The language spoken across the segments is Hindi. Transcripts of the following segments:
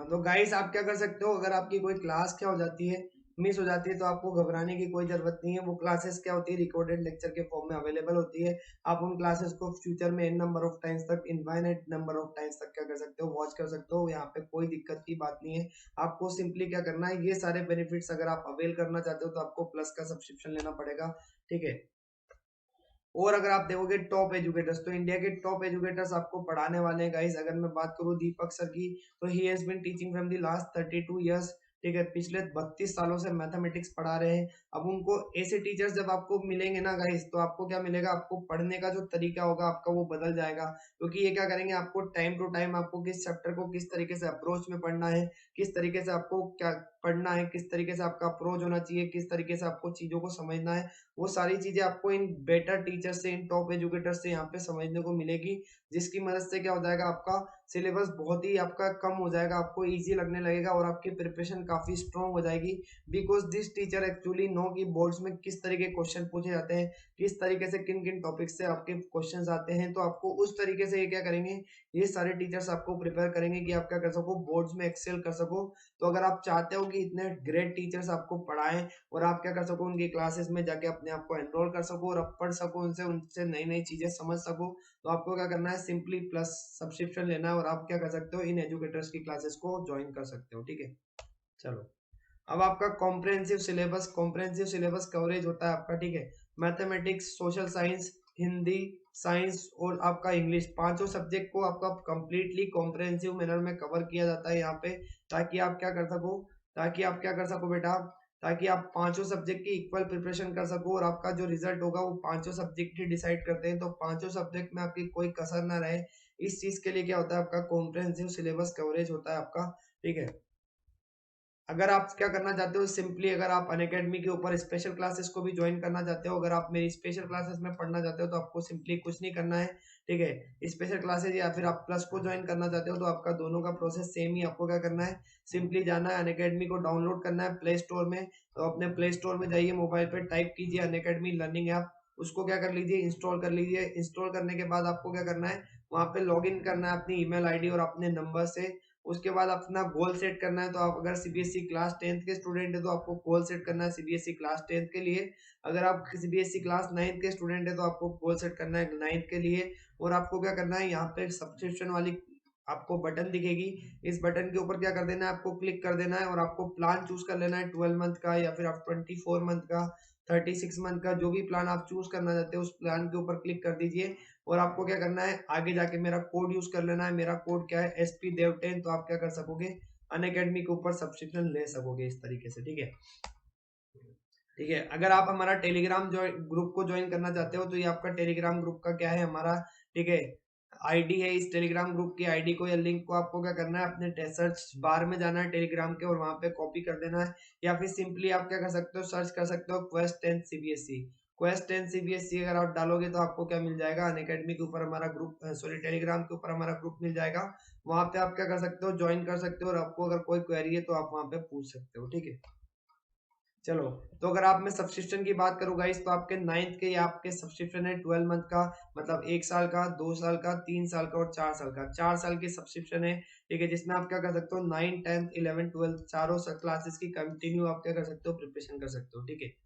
तो गाइस आप क्या कर सकते हो, अगर आपकी कोई क्लास क्या हो जाती है, मिस हो जाती है, तो आपको घबराने की कोई जरूरत नहीं है। वो क्लासेस क्या होती है, रिकॉर्डेड लेक्चर के फॉर्म में अवेलेबल होती है। आप उन क्लासेस को फ्यूचर में एन नंबर ऑफ टाइम्स तक, इनफाइनाइट नंबर ऑफ टाइम्स तक क्या कर सकते हो, वॉच कर सकते हो। यहाँ पे कोई दिक्कत की बात नहीं है। आपको सिंपली क्या करना है, ये सारे बेनिफिट्स अगर आप अवेल करना चाहते हो तो आपको प्लस का सब्सक्रिप्शन लेना पड़ेगा, ठीक है। और अगर आप देखोगे टॉप एजुकेटर्स, तो इंडिया के टॉप एजुकेटर्स आपको पढ़ाने वाले हैं गाइस। अगर मैं बात करूं दीपक सर की, तो he has been teaching from the last 32 years, ठीक है। पिछले 32 सालों से मैथमेटिक्स पढ़ा रहे हैं। अब उनको ऐसे टीचर्स जब आपको मिलेंगे ना गाइस, तो आपको क्या मिलेगा, आपको पढ़ने का जो तरीका होगा आपका वो बदल जाएगा। क्योंकि ये क्या करेंगे, आपको टाइम टू टाइम आपको किस चैप्टर को किस तरीके से अप्रोच में पढ़ना है, किस तरीके से आपको क्या पढ़ना है, किस तरीके से आपका अप्रोच होना चाहिए, किस तरीके से आपको चीजों को समझना है, वो सारी चीजें आपको इन बेटर टीचर से, इन टॉप एजुकेटर से यहाँ पे समझने को मिलेगी। जिसकी मदद से क्या हो जाएगा, आपका सिलेबस बहुत ही आपका कम हो जाएगा, आपको इजी लगने लगेगा और आपकी प्रिपरेशन काफी स्ट्रांग हो जाएगी। Because this teacher actually know कि बोर्ड्स में किस तरीके क्वेश्चन पूछे जाते हैं, किस तरीके से किन किन टॉपिक से आपके क्वेश्चन आते हैं। तो आपको उस तरीके से ये क्या करेंगे, ये सारे टीचर्स आपको प्रिपेयर करेंगे कि आप क्या कर सको, बोर्ड्स में एक्सेल कर सको। तो अगर आप चाहते हो कि इतने ग्रेट टीचर्स आपको पढ़ाएं और आप क्या कर सको, उनकी क्लासेस में जाके अपने आप को एनरोल कर सको और अब पढ़ सको, उनसे उनसे नई नई चीजें समझ सको, तो आपको क्या करना है, सिंपली प्लस सब्सक्रिप्शन लेना है और आप क्या कर सकते हो, इन एजुकेटर्स की क्लासेस को ज्वाइन कर सकते हो, ठीक है। चलो, अब आपका कॉम्प्रहेंसिव सिलेबस कवरेज होता है आपका, ठीक है। Mathematics, social science, Hindi, science और आपका इंग्लिश, पांचों सब्जेक्ट को आपका कंप्लीटली कॉम्प्रहेंसिव मैनर में कवर किया जाता है यहाँ पे, ताकि आप क्या कर सको, ताकि आप क्या कर सको बेटा, ताकि आप पांचों सब्जेक्ट की इक्वल प्रिपरेशन कर सको और आपका जो रिजल्ट होगा वो पांचों सब्जेक्ट ही डिसाइड करते हैं। तो पांचों सब्जेक्ट में आपकी कोई कसर ना रहे, इस चीज के लिए क्या होता है, आपका कॉम्प्रहेंसिव सिलेबस कवरेज होता है आपका, ठीक है। अगर आप क्या करना चाहते हो, सिंपली अगर आप अनअकैडमी के ऊपर स्पेशल क्लासेस को भी ज्वाइन करना चाहते हो, अगर आप मेरी स्पेशल क्लासेस में पढ़ना चाहते हो, तो आपको सिंपली कुछ नहीं करना है, ठीक है। स्पेशल क्लासेस या फिर आप प्लस को ज्वाइन करना चाहते हो, तो आपका दोनों का प्रोसेस सेम ही। आपको क्या करना है, सिंपली जाना है अनअकैडमी को डाउनलोड करना है प्ले स्टोर में। तो अपने प्ले स्टोर में जाइए, मोबाइल पे टाइप कीजिए अनअकैडमी लर्निंग ऐप, उसको क्या कर लीजिए, इंस्टॉल कर लीजिए। इंस्टॉल करने के बाद आपको क्या करना है, वहां पे लॉग इन करना है अपनी ईमेल आईडी और अपने नंबर से। उसके बाद अपना गोल सेट करना है। तो आप अगर सीबीएसई क्लास 10th के स्टूडेंट है तो आपको गोल सेट करना है सीबीएसई क्लास 10th के लिए। अगर आप सीबीएसई क्लास 9th के स्टूडेंट है तो आपको गोल सेट करना है 9th के लिए। और आपको क्या करना है, यहाँ पे सब्सक्रिप्शन वाली आपको बटन दिखेगी, इस बटन के ऊपर क्या कर देना है, आपको क्लिक कर देना है और आपको प्लान चूज कर लेना है 12 मंथ का या फिर आप 24 मंथ का, 36 मंथ का, जो भी प्लान आप चूज करना चाहते हो उस प्लान के ऊपर क्लिक कर दीजिए। और आपको क्या करना है, आगे जाके मेरा कोड यूज कर लेना है। मेरा कोड क्या है, SP Dev 10। तो आप क्या कर सकोगे, अनअकैडमी के ऊपर सब्सक्रिप्शन ले सकोगे इस तरीके से, ठीक है। ठीक है, अगर आप हमारा टेलीग्राम जो ग्रुप को ज्वाइन करना चाहते हो, तो ये आपका टेलीग्राम ग्रुप का क्या है हमारा, ठीक है, आईडी है। इस टेलीग्राम ग्रुप की आईडी को या लिंक को आपको क्या करना है, अपने सर्च बार में जाना है टेलीग्राम के और वहां पे कॉपी कर देना है। या फिर सिंपली आप क्या कर सकते हो, सर्च कर सकते हो क्वेस्ट 10 सीबीएसई। क्वेस्ट 10 सीबीएसई अगर आप डालोगे तो आपको क्या मिल जाएगा, अनअकैडमी के ऊपर हमारा ग्रुप, सॉरी टेलीग्राम के ऊपर हमारा ग्रुप मिल जाएगा। वहां पे आप क्या कर सकते हो, ज्वाइन कर सकते हो और आपको अगर कोई क्वेरी है तो आप वहां पे पूछ सकते हो, ठीक है। चलो, तो अगर आप मैं सब्सक्रिप्शन की बात करूँ गाइस, तो आपके 9th के या आपके सब्सक्रिप्शन है 12 मंथ का, मतलब 1 साल का, 2 साल का, 3 साल का और 4 साल का। 4 साल की सब्सक्रिप्शन है, ठीक है, जिसमें आप क्या कर सकते हो, 9, 10th, 11, 12 चारों क्लासेस की कंटिन्यू आप क्या कर सकते हो, प्रिपरेशन कर सकते हो, ठीक है।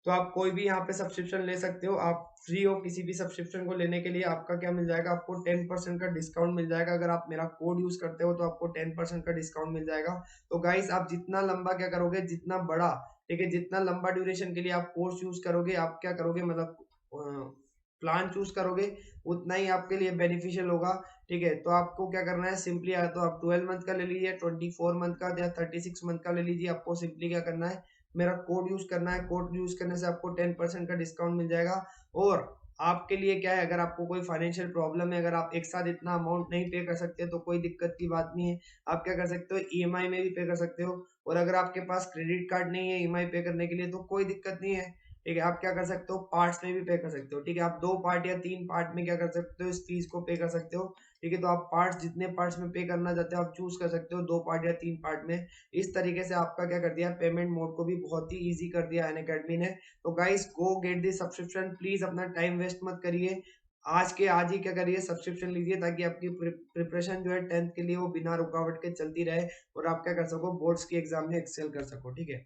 तो आप कोई भी यहाँ पे सब्सक्रिप्शन ले सकते हो, आप फ्री हो किसी भी सब्सक्रिप्शन को लेने के लिए। आपका क्या मिल जाएगा, आपको 10% का डिस्काउंट मिल जाएगा। अगर आप मेरा कोड यूज करते हो तो आपको 10% का डिस्काउंट मिल जाएगा। तो गाइस आप जितना लंबा क्या करोगे, जितना बड़ा, ठीक है, जितना लंबा ड्यूरेशन के लिए आप कोर्स यूज करोगे, आप क्या करोगे, मतलब प्लान चूज करोगे, उतना ही आपके लिए बेनिफिशियल होगा, ठीक है। तो आपको क्या करना है, सिंपली या तो आप 12 मंथ का ले लीजिए, 24 मंथ का या 36 मंथ का ले लीजिए। आपको सिंपली क्या करना है, मेरा कोड यूज करना है। कोड यूज करने से आपको 10% का डिस्काउंट मिल जाएगा। और आपके लिए क्या है, अगर आपको कोई फाइनेंशियल प्रॉब्लम है, अगर आप एक साथ इतना अमाउंट नहीं पे कर सकते तो कोई दिक्कत की बात नहीं है। आप क्या कर सकते हो, ईएमआई में भी पे कर सकते हो। और अगर आपके पास क्रेडिट कार्ड नहीं है ईएमआई पे करने के लिए तो कोई दिक्कत नहीं है, ठीक है। आप क्या कर सकते हो, पार्ट्स में भी पे कर सकते हो, ठीक है। आप 2 पार्ट या 3 पार्ट में क्या कर सकते हो, इस फीस को पे कर सकते हो, ठीक है। तो आप पार्ट्स, जितने पार्ट्स में पे करना चाहते हो आप चूज कर सकते हो, 2 पार्ट या 3 पार्ट में। इस तरीके से आपका क्या कर दिया, पेमेंट मोड को भी बहुत ही इजी कर दिया अनअकैडमी ने। तो guys go get this subscription, please अपना टाइम वेस्ट मत करिए। आज के आज ही क्या करिए, सब्सक्रिप्शन लीजिए ताकि आपकी प्रिपरेशन जो है 10th के लिए वो बिना रुकावट के चलती रहे और आप क्या कर सको, बोर्ड्स की एग्जाम में एक्सेल कर सको। ठीक है,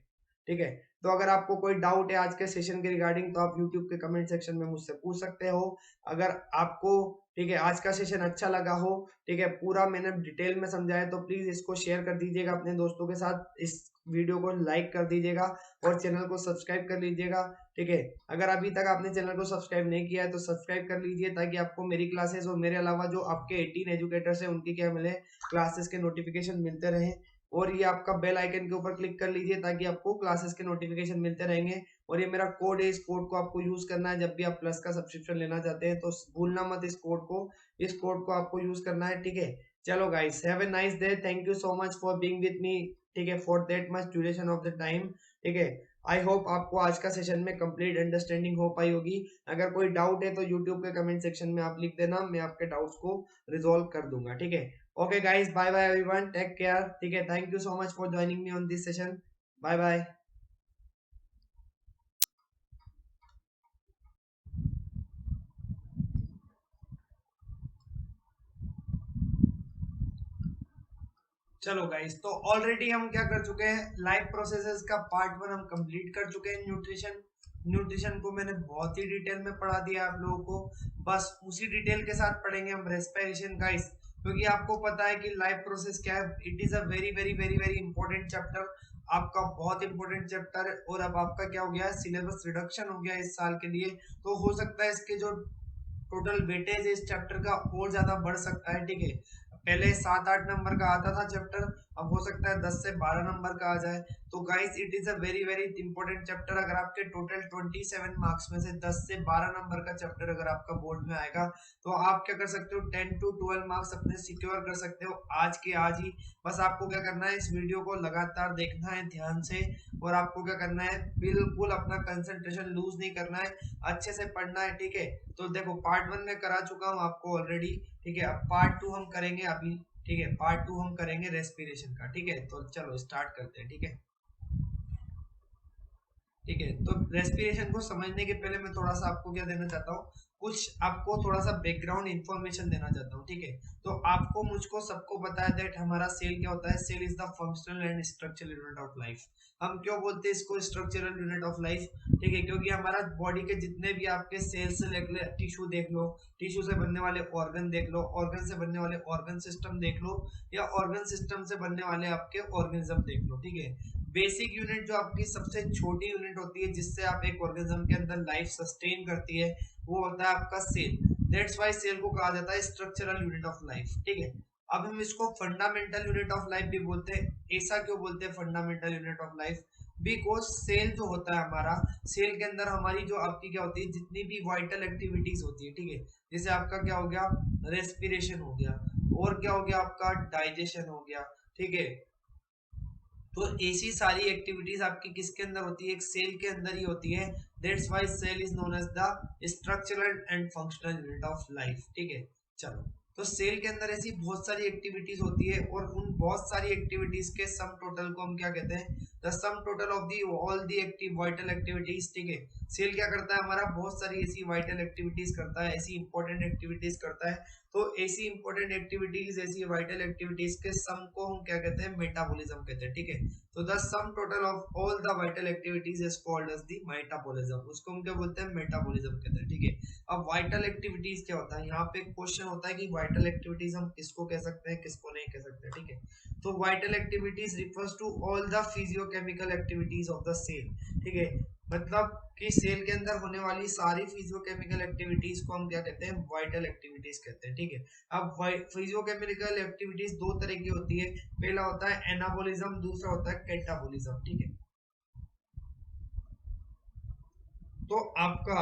ठीक है। तो अगर आपको कोई डाउट है आज के सेशन के रिगार्डिंग तो आप यूट्यूब के कमेंट सेक्शन में मुझसे पूछ सकते हो। अगर आपको ठीक है आज का सेशन अच्छा लगा हो, ठीक है, पूरा मैंने डिटेल में समझाया, तो प्लीज इसको शेयर कर दीजिएगा अपने दोस्तों के साथ, इस वीडियो को लाइक कर दीजिएगा और चैनल को सब्सक्राइब कर लीजिएगा। ठीक है, अगर अभी तक आपने चैनल को सब्सक्राइब नहीं किया है तो सब्सक्राइब कर लीजिए ताकि आपको मेरी क्लासेस और मेरे अलावा जो आपके 18 एजुकेटर्स हैं उनकी क्या मिले, क्लासेस के नोटिफिकेशन मिलते रहे। और ये आपका बेल आइकन के ऊपर क्लिक कर लीजिए ताकि आपको क्लासेस के नोटिफिकेशन मिलते रहेंगे। और ये मेरा कोड है, इस कोड को आपको यूज करना है जब भी आप प्लस का सब्सक्रिप्शन लेना चाहते हैं, तो भूलना मत इस कोड को, इस कोड को आपको यूज करना है। ठीक है, चलो guys, have a nice day, thank you so much for being with me. ठीक है, for that much duration of the time. ठीक है, आई होप आपको आज का सेशन में कंप्लीट अंडरस्टैंडिंग हो पाई होगी। अगर कोई डाउट है तो यूट्यूब के कमेंट सेक्शन में आप लिख देना, मैं आपके डाउट्स को रिजॉल्व कर दूंगा। ठीक है, okay guys, bye bye everyone, take care. ठीक है, thank you so much for joining me on this session, bye bye. चलो गाइस, तो ऑलरेडी हम क्या कर चुके हैं, लाइफ प्रोसेसेस का पार्ट 1 हम कंप्लीट कर चुके हैं। न्यूट्रिशन को मैंने बहुत ही डिटेल में पढ़ा दिया आप लोगों को, बस उसी डिटेल के साथ पढ़ेंगे हम रेस्पिरेशन गाइस, क्योंकि आपको पता है कि लाइफ प्रोसेस क्या है। It is a very very very very important chapter, आपका बहुत इंपॉर्टेंट चैप्टर है। और अब आपका क्या हो गया है, सिलेबस रिडक्शन हो गया इस साल के लिए, तो हो सकता है इसके जो टोटल वेटेज इस चैप्टर का और ज्यादा बढ़ सकता है। ठीक है, पहले 7-8 नंबर का आता था चैप्टर, अब हो सकता है 10 से 12 नंबर का आ जाए। तो guys it is a very very important chapter. अगर आपके टोटल 27 मार्क्स में से 10 से 12 नंबर का चैप्टर अगर आपका बोर्ड में आएगा तो आप क्या कर सकते हो, 10 to 12 मार्क्स अपने सिक्योर कर सकते हो आज के आज ही। बस आपको क्या करना है, इस वीडियो को लगातार देखना है ध्यान से, और आपको क्या करना है, बिल्कुल अपना कंसंट्रेशन लूज नहीं करना है, अच्छे से पढ़ना है। ठीक है, तो देखो पार्ट 1 में करा चुका हूँ आपको ऑलरेडी। ठीक है, अब पार्ट 2 हम करेंगे अभी। ठीक है, पार्ट 2 हम करेंगे रेस्पिरेशन का। ठीक है, तो चलो स्टार्ट करते हैं। ठीक है, ठीक है, तो रेस्पिरेशन को समझने के पहले मैं थोड़ा सा आपको क्या देना चाहता हूँ, कुछ आपको थोड़ा सा बैकग्राउंड इंफॉर्मेशन देना चाहता हूँ। ठीक है, तो आपको मुझको सबको पता है दैट हमारा सेल क्या होता है, cell is the functional and structural unit of life. हम क्यों बोलते हैं इसको स्ट्रक्चरल यूनिट ऑफ लाइफ, ठीक है, क्योंकि हमारा बॉडी के जितने भी आपके सेल्स से लेकर टिश्यू देख लो, टिश्यू से बनने वाले ऑर्गन देख लो, ऑर्गन से बनने वाले ऑर्गन सिस्टम देख लो, या ऑर्गन सिस्टम से बनने वाले आपके ऑर्गेनिज्म देख लो। ठीक है, बेसिक यूनिट जो आपकी सबसे छोटी यूनिट होती है जिससे आप एक ऑर्गेनिज्म के अंदर लाइफ सस्टेन करती है, वो होता है आपका सेल। दैट्स व्हाई सेल को कहा जाता है स्ट्रक्चरल यूनिट ऑफ लाइफ। ठीक है, अब हम इसको फंडामेंटल यूनिट ऑफ लाइफ भी बोलते हैं। ऐसा क्यों बोलते हैं fundamental unit of life, because cell जो होता है हमारा, सेल के अंदर हमारी जो आपकी क्या होती है, जितनी भी वाइटल एक्टिविटीज होती है। ठीक है, जैसे आपका क्या हो गया, रेस्पिरेशन हो गया, और क्या हो गया आपका, डाइजेशन हो गया। ठीक है, तो ऐसी सारी एक्टिविटीज आपकी किसके अंदर होती है, एक सेल के अंदर ही होती है। That's why cell is known as the structural and functional unit of life. ठीक है, चलो, तो सेल के अंदर ऐसी बहुत सारी एक्टिविटीज होती है, और उन बहुत सारी एक्टिविटीज के सम टोटल को हम क्या कहते हैं, the sum total of the all the active vital activities. ठीक है, सेल क्या करता है हमारा, बहुत सारी ऐसी वाइटल एक्टिविटीज करता है, ऐसी इंपॉर्टेंट एक्टिविटीज करता है। तो ऐसी इंपॉर्टेंट एक्टिविटीज, ऐसी वाइटल एक्टिविटीज के सम को हम क्या कहते हैं, मेटाबॉलिज्म कहते हैं। ठीक है, तो the sum total of all the vital activities is called as the metabolism, उसको हम क्या बोलते हैं, मेटाबॉलिज्म कहते हैं। ठीक है, अब वाइटल एक्टिविटीज क्या होता है, यहाँ पे एक क्वेश्चन होता है कि वाइटल एक्टिविटीज हम किसको कह सकते हैं, किसको नहीं कह सकते। ठीक है, तो vital activities refers to all the physiochemical activities of the cell. ठीक है, मतलब कि सेल के अंदर होने वाली सारी फिजियोकेमिकल एक्टिविटीज को हम क्या कहते हैं, वाइटल एक्टिविटीज कहते हैं। ठीक है, अब फिजियोकेमिकल एक्टिविटीज दो तरह की होती है, पहला होता है एनाबोलिज्म, दूसरा होता है कैटाबोलिज्म। ठीक है, तो आपका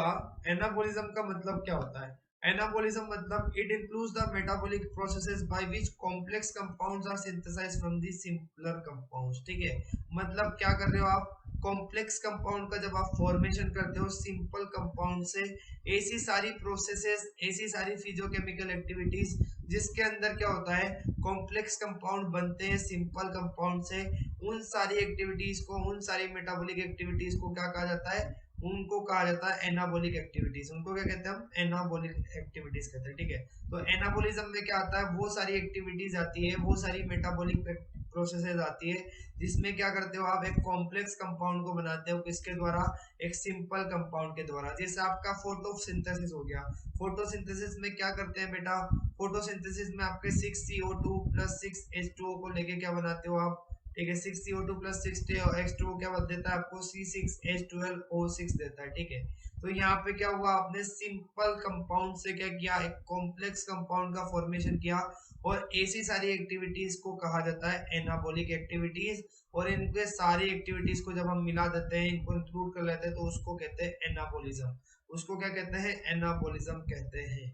एनाबोलिज्म का मतलब क्या होता है, एनाबोलिज्म मतलब it includes the metabolic processes by which complex compounds are synthesised from the simpler compounds. ठीक है, मतलब क्या कर रहे हो आप, कॉम्प्लेक्स कंपाउंड का जब आप फॉर्मेशन करते हो सिंपल कंपाउंड से, ऐसी सारी प्रोसेसेस, ऐसी सारी फिजियोकेमिकल एक्टिविटीज जिसके अंदर क्या होता है, कॉम्प्लेक्स कंपाउंड बनते हैं सिंपल कंपाउंड से, उन सारी एक्टिविटीज को, उन सारी मेटाबॉलिक एक्टिविटीज को क्या कहा जाता है, उनको कहा जाता है एनाबॉलिक एक्टिविटीज। उनको क्या कहते हैं हम? एनाबॉलिक एक्टिविटीज कहते हैं, ठीक है। तो एनाबॉलिज्म में क्या आता है? वो सारी एक्टिविटीज आती है, वो सारी मेटाबॉलिक प्रोसेसेस आती है जिसमें क्या करते हो आप? एक कॉम्प्लेक्स कंपाउंड को बनाते हो, किसके द्वारा? एक सिंपल कंपाउंड के द्वारा। जैसे आपका फोटोसिंथेसिस हो गया। फोटोसिंथेसिस में क्या करते हैं बेटा? फोटोसिंथेसिस में आपके 6CO2 प्लस 6H2O को लेके क्या बनाते हो आप? ठीक है, 6CO2 प्लस 6H2O क्या बन देता है आपको? C6H12O6 देता है, ठीक है। तो यहाँ पे क्या हुआ? आपने सिंपल कंपाउंड से क्या किया? एक कॉम्प्लेक्स कंपाउंड का फॉर्मेशन किया। और ऐसी सारी एक्टिविटीज को कहा जाता है एनाबॉलिक एक्टिविटीज। और इनके सारी एक्टिविटीज को जब हम मिला देते हैं, इनको इंक्लूड कर लेते हैं, तो उसको कहते हैं एनाबॉलिज्म। उसको क्या कहते हैं? एनाबॉलिज्म कहते हैं।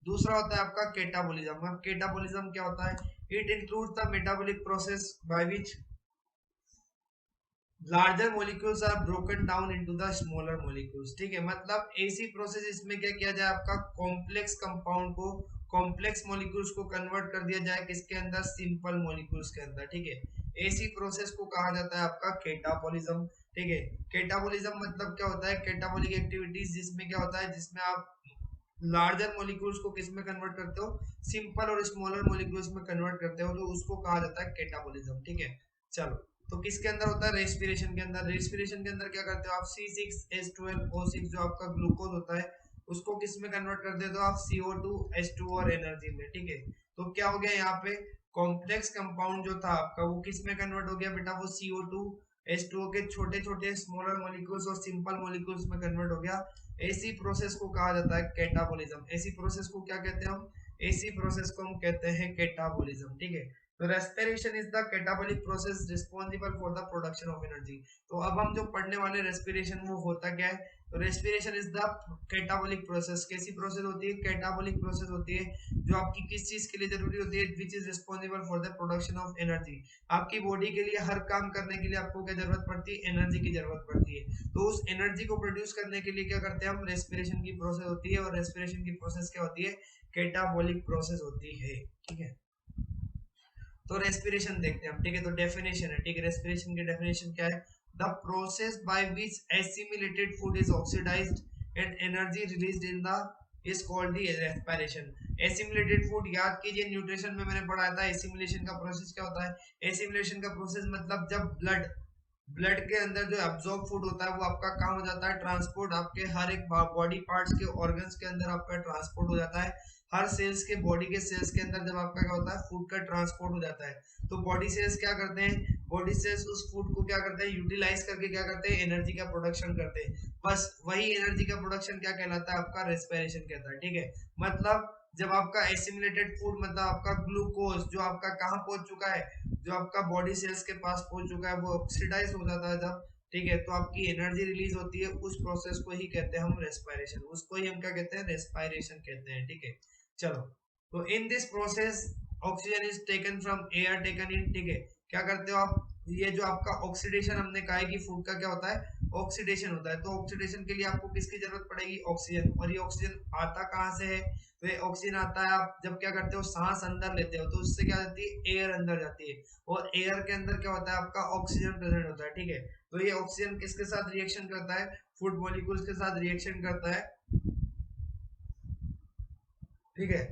दूसरा होता है आपका केटाबॉलिज्म। केटाबॉलिज्म क्या होता है? It includes the metabolic process by which larger molecules are broken down into the smaller molecules, ठीक है। मतलब ऐसी प्रोसेस इसमें क्या किया जाए? आपका कॉम्प्लेक्स कंपाउंड को, कॉम्प्लेक्स मॉलिक्यूल्स को कन्वर्ट कर दिया जाए किसके अंदर? सिंपल मॉलिक्यूल्स के अंदर, ठीक है। ऐसी प्रोसेस को कहा जाता है आपका केटाबॉलिज्म, ठीक है। केटाबॉलिज्म मतलब क्या होता है? केटाबॉलिक एक्टिविटीज जिसमें क्या होता है? जिसमें आप लार्जर मॉलिक्यूल्स को किस में कन्वर्ट करते हो? सिंपल और स्मॉलर मॉलिक्यूल्स में कन्वर्ट करते हो, तो उसको कहा जाता है केटाबॉलिज्म, ठीक है। चलो, तो किसके अंदर होता है? रेस्पिरेशन के अंदर। रेस्पिरेशन के अंदर क्या करते हो आप? C6H12O6 जो आपका ग्लूकोज होता है, उसको किस में कन्वर्ट कर देते हो आप? CO2H2 और एनर्जी में, ठीक है। तो क्या हो गया यहाँ पे? कॉम्प्लेक्स कंपाउंड जो था आपका, वो किस में कन्वर्ट हो गया बेटा? वो CO2H2O के छोटे छोटे स्मॉलर मॉलिक्यूल्स और सिंपल मॉलिक्यूल्स में कन्वर्ट हो गया। ऐसी प्रोसेस को कहा जाता है कैटाबॉलिज्म। ऐसी प्रोसेस को क्या कहते हैं हम? ऐसी प्रोसेस को हम कहते हैं कैटाबॉलिज्म, ठीक है। तो respiration is the catabolic process responsible for the production of energy. तो अब हम जो पढ़ने वाले रेस्पिरेशन, वो होता क्या है? तो respiration is the catabolic process. कैसी प्रोसेस होती है? कैटाबॉलिक प्रोसेस होती है जो आपकी किस चीज के लिए जरूरी होती है? Which is responsible for the production of energy. आपकी बॉडी के लिए हर काम करने के लिए आपको क्या जरूरत पड़ती है? एनर्जी की जरूरत पड़ती है। तो उस एनर्जी को प्रोड्यूस करने के लिए क्या करते हैं हम? रेस्पिरेशन की प्रोसेस होती है। और रेस्पिरेशन की प्रोसेस क्या होती है? कैटाबॉलिक प्रोसेस होती है, ठीक है। तो रेस्पिरेशन देखते हैं हम, ठीक है। तो डेफिनेशन है, ठीक है। रेस्पिरेशन की डेफिनेशन क्या है? The process by which assimilated food is oxidised and energy released in the is called the respiration. Assimilated food याद कीजिए, न्यूट्रिशन में मैंने पढ़ाया था एसिमिलेशन का प्रोसेस क्या होता है। एसिमिलेशन का प्रोसेस मतलब जब ब्लड ब्लड के अंदर जो एब्जॉर्ब फूड होता है, वो आपका काम हो जाता है ट्रांसपोर्ट। आपके हर एक बॉडी पार्ट्स के ऑर्गन्स के अंदर आपका ट्रांसपोर्ट हो जाता है। हर सेल्स के, बॉडी के सेल्स के अंदर जब आपका क्या होता है? फूड का ट्रांसपोर्ट हो जाता है। तो बॉडी सेल्स क्या करते हैं? बॉडी सेल्स उस फूड को क्या करते हैं? यूटिलाइज करके क्या करते हैं? एनर्जी का प्रोडक्शन करते हैं। बस वही एनर्जी का प्रोडक्शन क्या कहलाता है? आपका रेस्पिरेशन कहता है, ठीक है। मतलब जब आपका एसिमिलेटेड फूड, मतलब आपका ग्लूकोज जो आपका कहाँ पहुंच चुका है? जो आपका बॉडी सेल्स के पास पहुंच चुका है, वो ऑक्सीडाइज हो जाता है जब, ठीक है। तो आपकी एनर्जी रिलीज होती है। उस प्रोसेस को ही कहते हैं हम रेस्पिरेशन। उसको ही हम क्या कहते हैं? रेस्पिरेशन कहते हैं, ठीक है। चलो, तो in this process oxygen is taken from air taken in, ठीक है। क्या करते हो आप? ये जो आपका ऑक्सीडेशन, हमने कहा है कि फूड का क्या होता है? ऑक्सीडेशन होता है। तो ऑक्सीडेशन के लिए आपको किसकी जरूरत पड़ेगी? ऑक्सीजन। और ये ऑक्सीजन आता कहाँ से है? तो ये ऑक्सीजन आता है, आप जब क्या करते हो? सांस अंदर लेते हो, तो उससे क्या जाती है? एयर अंदर जाती है। और एयर के अंदर क्या होता है? आपका ऑक्सीजन प्रेजेंट होता है, ठीक है। तो ये ऑक्सीजन किसके साथ रिएक्शन करता है? फूड मॉलिक्यूल्स के साथ रिएक्शन करता है, ठीक है।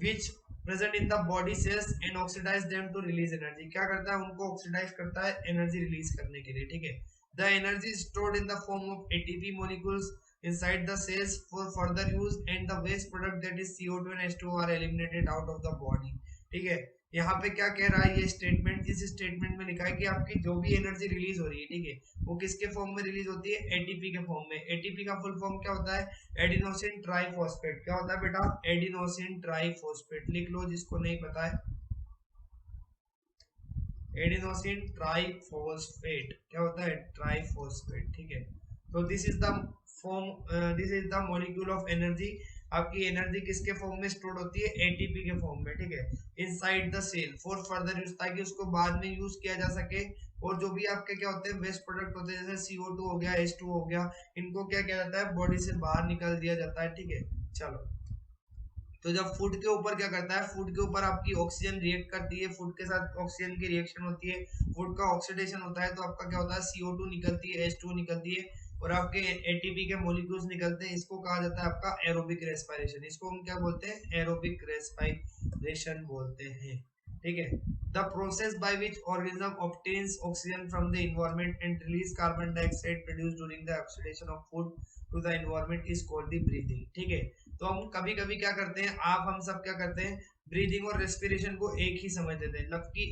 Which present in the body cells and oxidise them to release energy. क्या करता है? उनको ऑक्सीडाइज करता है एनर्जी रिलीज करने के लिए, ठीक है। The energy stored in the form of ATP molecules inside the cells for further use and the waste product that is CO2 and H2O are eliminated out of the body, ठीक है। यहाँ पे क्या कह रहा है ये स्टेटमेंट? जिस स्टेटमेंट में लिखा है कि आपकी जो भी एनर्जी रिलीज हो रही है, ठीक है, वो किसके फॉर्म में रिलीज होती है? एटीपी के फॉर्म में। एटीपी का फुल फॉर्म क्या होता है? Adenosine triphosphate. क्या होता है बेटा? Adenosine triphosphate. लिख लो जिसको नहीं पता है, एडिनोसिन ट्राइफॉस्फेट। क्या होता है? ट्राइफॉस्फेट, ठीक है। तो this is the form, this is the molecule of energy. आपकी एनर्जी किसके फॉर्म में स्टोर होती है? एटीपी के फॉर्म में, ठीक है। Inside the cell for further use, ताकि उसको बाद में यूज किया जा सके। और जो भी आपके क्या होते हैं? वेस्ट प्रोडक्ट होते हैं, जैसे CO2 हो गया, H2 हो गया, इनको क्या किया जाता है? बॉडी से बाहर निकाल दिया जाता है, ठीक है। चलो, तो जब फूड के ऊपर क्या करता है? फूड के ऊपर आपकी ऑक्सीजन रिएक्ट करती है, फूड के साथ ऑक्सीजन की रिएक्शन होती है, फूड का ऑक्सीडेशन होता है, तो आपका क्या होता है? CO2 निकलती है, H2 निकलती है। और आपके एटीपी के मॉलिक्यूल्स निकलते हैं, इसको कहा जाता है आपका एरोबिक रेस्पिरेशन। इसको हम क्या बोलते हैं? एरोबिक रेस्पिरेशन बोलते हैं, ठीक है। The process by which organism obtains oxygen from the environment and release carbon dioxide produced during the oxidation of food to the environment is called the breathing, ठीक है। तो हम कभी कभी क्या करते हैं, हम सब क्या करते हैं, ब्रीदिंग और रेस्पिरेशन को एक ही समझ लेते हैं,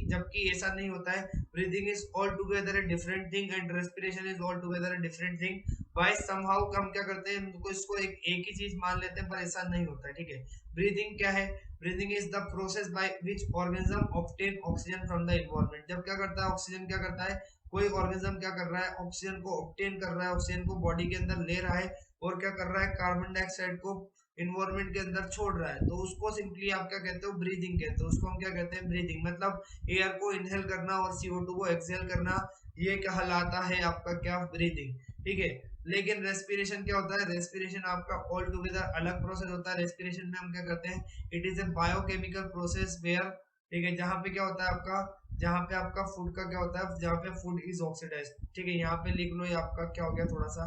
जबकि ऐसा नहीं होता है। Breathing is altogether a different thing and respiration is altogether a different thing. By somehow हम क्या करते हैं, इसको एक ही चीज मान लेते हैं, पर ऐसा नहीं होता है, ठीक है। ब्रीदिंग क्या है? Breathing is the process by which organism obtain oxygen from the environment. जब क्या करता है ऑक्सीजन, क्या करता है कोई ऑर्गेनिज्म, क्या कर रहा है ऑक्सीजन को ऑब्टेन कर रहा है, ऑक्सीजन को बॉडी के अंदर ले रहा है और क्या कर रहा है कार्बन डाइऑक्साइड को इन्वायरमेंट के अंदर छोड़ रहा है, तो उसको सिंपली आप क्या कहते हो? ब्रीदिंग कहते हो। उसको हम क्या कहते हैं? ब्रीदिंग। मतलब एयर को इनहेल करना और CO2 को एक्सहेल करना, ये कहलाता है आपका क्या? ब्रीदिंग, ठीक है। लेकिन रेस्पिरेशन क्या होता है? रेस्पिरेशन आपका ऑल टुगेदर अलग प्रोसेस होता है। रेस्पिरेशन में हम क्या करते हैं, it is a biochemical process where, ठीक है, जहाँ पे क्या होता है आपका, जहाँ पे आपका फूड का क्या होता है, जहाँ पे फूड इज ऑक्सीडाइज, ठीक है। यहाँ पे लिख लो, ये आपका क्या हो गया, थोड़ा सा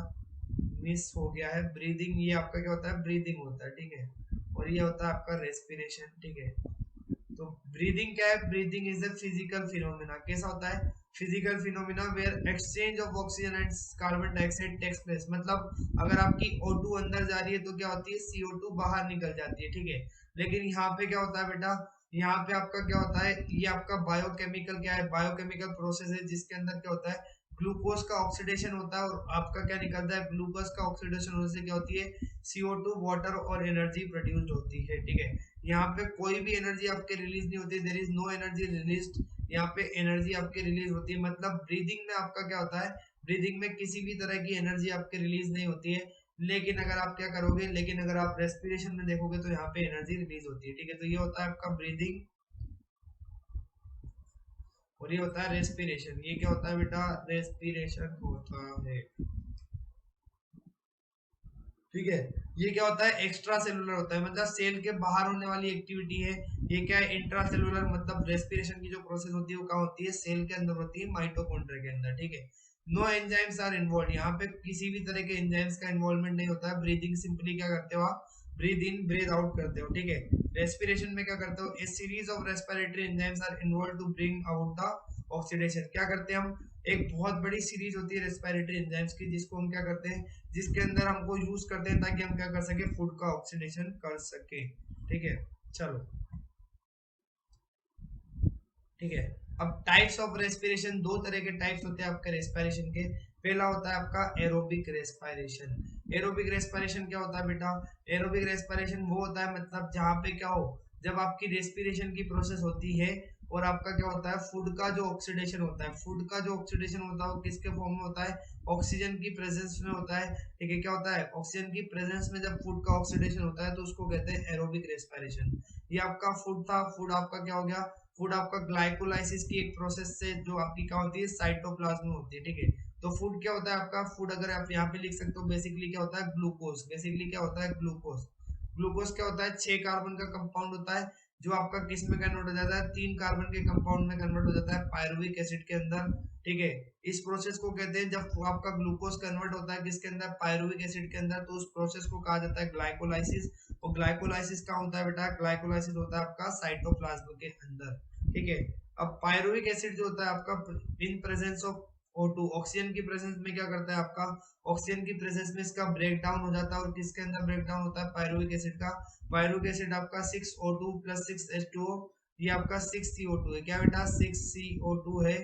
मिस हो गया है। ब्रीदिंग ये आपका क्या होता है? ब्रीदिंग होता है, ठीक है। और ये होता है आपका रेस्पिरेशन, ठीक है। तो ब्रीदिंग क्या है? Breathing is a physical phenomena. कैसा होता है? Physical phenomena where exchange of oxygen and carbon dioxide takes place. मतलब अगर आपकी O2 अंदर जा रही है तो क्या होती है? CO2 बाहर निकल जाती है, ठीक है। लेकिन यहाँ पे क्या होता है बेटा, यहाँ पे आपका क्या होता है, ये आपका बायोकेमिकल क्या है? बायोकेमिकल प्रोसेस है, जिसके अंदर क्या होता है, ग्लूकोज का ऑक्सीडेशन होता है और आपका क्या निकलता है? ग्लूकोज का ऑक्सीडेशन होने से क्या होती है? CO2 वाटर और एनर्जी प्रोड्यूस्ड होती है, ठीक है। यहाँ पे कोई भी एनर्जी आपके रिलीज नहीं होती, there is no energy released. यहाँ पे एनर्जी आपके रिलीज होती है, मतलब ब्रीदिंग में आपका क्या होता है? ब्रीदिंग में किसी भी तरह की एनर्जी आपके रिलीज नहीं होती है। लेकिन अगर आप क्या करोगे, लेकिन अगर आप रेस्पिरेशन में देखोगे तो यहाँ पे एनर्जी रिलीज होती है, ठीक है। तो ये होता है आपका ब्रीदिंग और ये होता है रेस्पिरेशन। ये क्या होता है बेटा? रेस्पिरेशन होता है, ठीक है। ये क्या होता है? एक्स्ट्रा सेलुलर होता है, मतलब सेल के बाहर होने वाली एक्टिविटी है। ये क्या है? इंट्रा सेलुलर, मतलब रेस्पिरेशन की जो प्रोसेस होती है वो कहाँ होती है? सेल के अंदर होती है, माइटोकॉन्ड्रिया के अंदर, ठीक है। No enzymes are involve. यहाँ पे किसी भी तरह के एंजाइम्स का इन्वॉल्वमेंट नहीं होता है। ब्रीदिंग सिंपली क्या करते हो आप? ब्रीद इन ब्रीद आउट करते हो, ठीक है। रेस्पिरेशन में क्या करते हो? A series of respiratory enzymes are involve to bring out the oxidation. क्या करते हैं हम? एक बहुत बड़ी सीरीज होती है रेस्पिरेटरी एंजाइम्स की, जिसको हम क्या करते हैं, जिसके अंदर हमको यूज करते हैं ताकि हम क्या कर सके? फूड का ऑक्सीडेशन कर सके, ठीक है। चलो, ठीक है। अब टाइप्स ऑफ रेस्पिरेशन, दो तरह के टाइप्स होते हैं आपके रेस्पिरेशन के। पहला होता है आपका एरोबिक रेस्पिरेशन। एरोबिक रेस्पिरेशन क्या होता है बेटा? एरोबिक रेस्पिरेशन वो होता है, मतलब जहाँ पे क्या हो, जब आपकी रेस्पिरेशन की प्रोसेस होती है और आपका क्या होता है, फूड का जो ऑक्सीडेशन होता है, फूड का जो ऑक्सीडेशन होता है वो किसके फॉर्म में होता है? ऑक्सीजन की प्रेजेंस में होता है, ठीक है। क्या होता है? ऑक्सीजन की प्रेजेंस में जब फूड का ऑक्सीडेशन होता है तो उसको कहते हैं एरोबिक रेस्पिरेशन। ये आपका फूड था, फूड आपका क्या हो गया? फूड आपका ग्लाइकोलाइसिस की एक प्रोसेस से जो आपकी क्या होती है? साइटोप्लाज्म में होती है, ठीक है। तो फूड क्या होता है आपका? फूड अगर आप यहाँ पे लिख सकते हो, बेसिकली क्या होता है? ग्लूकोज। बेसिकली क्या होता है? ग्लूकोज। ग्लूकोज क्या होता है? 6 कार्बन का कंपाउंड होता है, जो आपका किस में कन्वर्ट हो जाता है? 3 कार्बन के कंपाउंड में कन्वर्ट हो जाता है, पायरुविक एसिड के अंदर, ठीक है। इस प्रोसेस को कहते हैं, जब आपका ग्लूकोज कन्वर्ट होता है किसके अंदर? पायरुविक एसिड के अंदर, तो उस प्रोसेस को कहा जाता है ग्लाइकोलाइसिस। और ग्लाइकोलाइसिस कहाँ होता है बेटा? ग्लाइकोलाइसिस होता है आपका साइटोप्लाज्म के अंदर, ठीक है। अब पायरुविक एसिड जो होता है आपका in presence of O2, oxygen की प्रेजेंस में क्या करता है आपका? ऑक्सीजन की प्रेजेंस में इसका ब्रेक डाउन हो जाता है, और किसके अंदर ब्रेक डाउन होता है? पायरुविक एसिड का। पायरुविक एसिड आपका 6O2 प्लस 6H2O, ये आपका 6CO2 है, क्या बेटा? 6CO2 है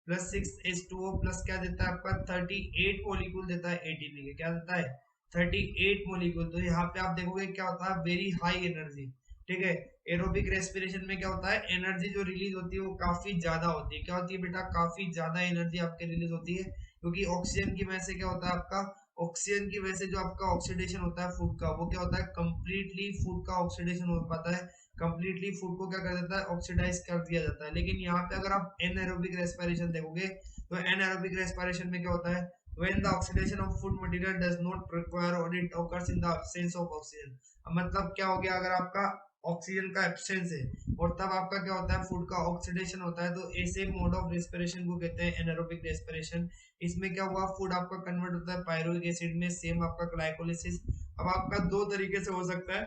प्लस 6H2O प्लस क्या देता है आपका? 38 मॉलिक्यूल देता है एटीपी के। क्या देता है? 38 मॉलिक्यूल। तो यहाँ पे आप देखोगे क्या होता है? वेरी हाई एनर्जी, ठीक है। एरोबिक रेस्पिरेशन में क्या होता है? एनर्जी जो रिलीज होती है वो काफी ज्यादा होती है। क्या होती है बेटा? काफी ज्यादा एनर्जी आपके रिलीज होती है, क्योंकि ऑक्सीजन की वजह से क्या होता है आपका? ऑक्सीजन की वजह से जो आपका ऑक्सीडेशन होता है फूड का, वो क्या होता है? कंप्लीटली फूड का ऑक्सीडेशन हो पाता है, कंप्लीटली फूड को क्या कर देता है? ऑक्सीडाइज कर दिया जाता है। लेकिन यहाँ पे अगर आप एनएरोबिक रेस्पिरेशन देखोगे तो एनएरोबिक रेस्पिरेशन में क्या होता है? when the oxidation of food material does not require or it occurs in the absence of oxygen। मतलब क्या हो गया? अगर आपका ऑक्सीजन का एब्सेंस है, और तब आपका क्या होता है, फूड का ऑक्सीडेशन होता है। तो ऐसे मोड ऑफ रेस्पिरेशन को कहते हैं एनारोबिक रेस्पिरेशन। इसमें क्या हुआ, फूड आपका कन्वर्ट होता है पायरुविक एसिड में, सेम आपका ग्लाइकोलिसिस। अब आपका दो तरीके से हो सकता है,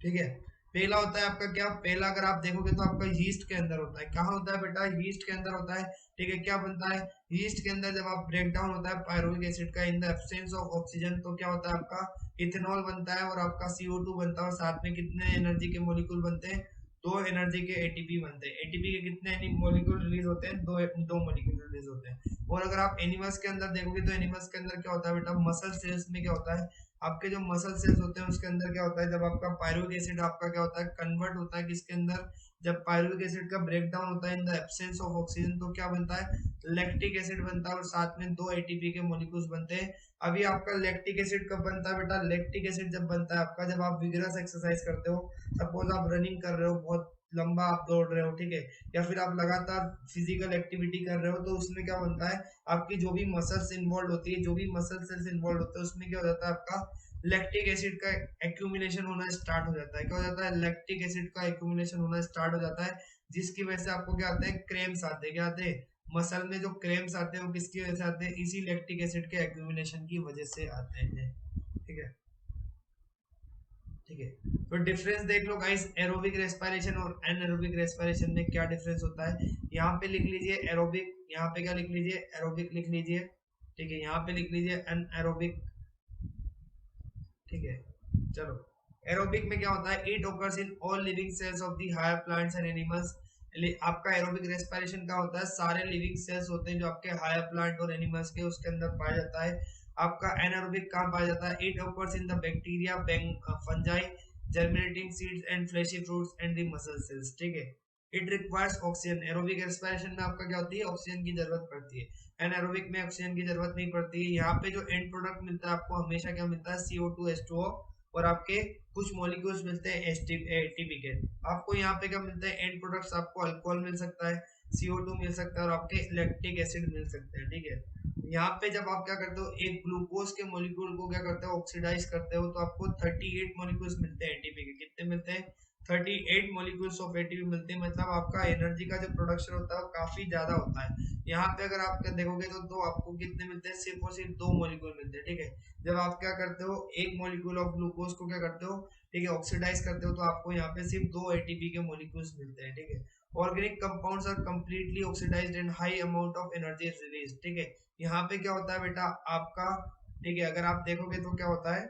ठीक है। पहला होता है आपका क्या, पहला अगर आप देखोगे तो आपका यीस्ट के अंदर होता है। कहाँ होता है बेटा, यीस्ट के अंदर होता है, ठीक है। क्या बनता है यीस्ट के अंदर, जब आप ब्रेक डाउन होता है पायरुविक एसिड का in the absence of oxygen, तो क्या होता है आपका इथेनॉल बनता है और आपका CO2 बनता है, और साथ में कितने एनर्जी के मॉलिक्यूल बनते हैं, दो एनर्जी के एटीपी बनते हैं। एटीपी के कितने मॉलिक्यूल रिलीज होते हैं, दो मॉलिक्यूल रिलीज होते हैं। और अगर आप एनिमल्स के अंदर देखोगे तो एनिमल्स के अंदर क्या होता है बेटा, मसल सेल्स में क्या होता है, आपके जो मसल सेल्स होते हैं उसके अंदर क्या होता है, जब आपका पायरुविक एसिड आपका क्या होता है कन्वर्ट होता है किसके अंदर, जब पायरुविक एसिड का ब्रेक डाउन होता है in the absence of oxygen, तो क्या बनता है, लैक्टिक एसिड बनता है, और साथ में दो एटीपी के मॉलिक्यूल्स बनते हैं। अभी आपका लैक्टिक एसिड कब बनता है बेटा, लैक्टिक एसिड जब बनता है आपका, जब आप विगरस एक्सरसाइज करते हो, सपोज आप रनिंग कर रहे हो, बहुत लंबा आप दौड़ रहे हो, ठीक है, या फिर आप लगातार फिजिकल एक्टिविटी कर रहे हो, तो उसमें क्या बनता है, आपकी जो भी मसल्स इन्वॉल्व होती है, जो भी मसल सेल्स इन्वॉल्व होते हैं, उसमें क्या हो जाता है आपका लैक्टिक एसिड का एक्यूमुलेशन होना स्टार्ट हो जाता है। क्या हो जाता है, लैक्टिक एसिड का एक्यूमुलेशन होना स्टार्ट हो जाता है, जिसकी वजह से आपको क्या आते हैं, क्रैम्प्स आते हैं। क्या आते हैं, मसल में जो क्रैम्प्स आते हैं वो किसकी वजह से आते हैं, इसी लैक्टिक एसिड के एक्यूमुलेशन की वजह से आते हैं, ठीक है, ठीक है। तो डिफरेंस देख लो गाइस, एरोबिक रेस्पिरेशन और एनारोबिक रेस्पिरेशन में क्या डिफरेंस होता है। यहाँ पे लिख लीजिए एरोबिक, यहाँ पे क्या लिख लीजिए, एरोबिक लिख लीजिए, ठीक है। यहाँ पे लिख लीजिए एनारोबिक, ठीक है। चलो, एरोबिक में क्या होता है, it occurs in all living cells of the higher plants and animals. आपका एरोबिक रेस्पिरेशन का होता है, सारे लिविंग सेल्स होते हैं जो आपके हायर प्लांट और एनिमल्स के उसके अंदर पाया जाता है। आपका एनारोबिक कहाँ पाया जाता है, it occurs in the bacteria, fungi, germinating seeds and fleshy fruits and the muscle cells, ठीक है। It requires oxygen, aerobic respiration में आपका क्या होती है, ऑक्सीजन की जरूरत पड़ती है। एनारोबिक में ऑक्सीजन की जरूरत नहीं पड़ती है। यहाँ पे जो एंड प्रोडक्ट मिलता है आपको हमेशा क्या मिलता है, CO2 H2O, और आपके कुछ मॉलिक्यूल्स मिलते हैं एटीपी के। आपको यहाँ पे क्या मिलता है, एंड प्रोडक्ट्स, आपको अल्कोहल मिल सकता है, CO2 मिल सकता है, और आपके लैक्टिक एसिड मिल सकते हैं, ठीक है। यहाँ पे जब आप क्या करते हो, एक ग्लूकोज के मॉलिक्यूल को क्या करते हो, ऑक्सीडाइज करते हो, तो आपको 38 मॉलिक्यूल्स मिलते हैं एटीपी के। कितने मिलते हैं, 38 मॉलिक्यूल्स ऑफ एटीपी मिलते हैं। मतलब आपका एनर्जी का जो प्रोडक्शन होता है वो काफी ज्यादा होता है। यहाँ पे अगर आप देखोगे तो आपको कितने मिलते हैं, सिर्फ और सिर्फ 2 मॉलिक्यूल मिलते हैं, ठीक है। जब आप क्या करते हो, एक मॉलिक्यूल ऑफ ग्लूकोज को क्या करते हो, ठीक है, ऑक्सीडाइज करते हो, तो आपको यहाँ पे सिर्फ 2 एटीपी के मॉलिक्यूल्स मिलते हैं, ठीक है। Organic compounds are completely oxidised and high amount of energy is released, ठीक है। यहाँ पे क्या होता है बेटा आपका, ठीक है, अगर आप देखोगे तो क्या होता है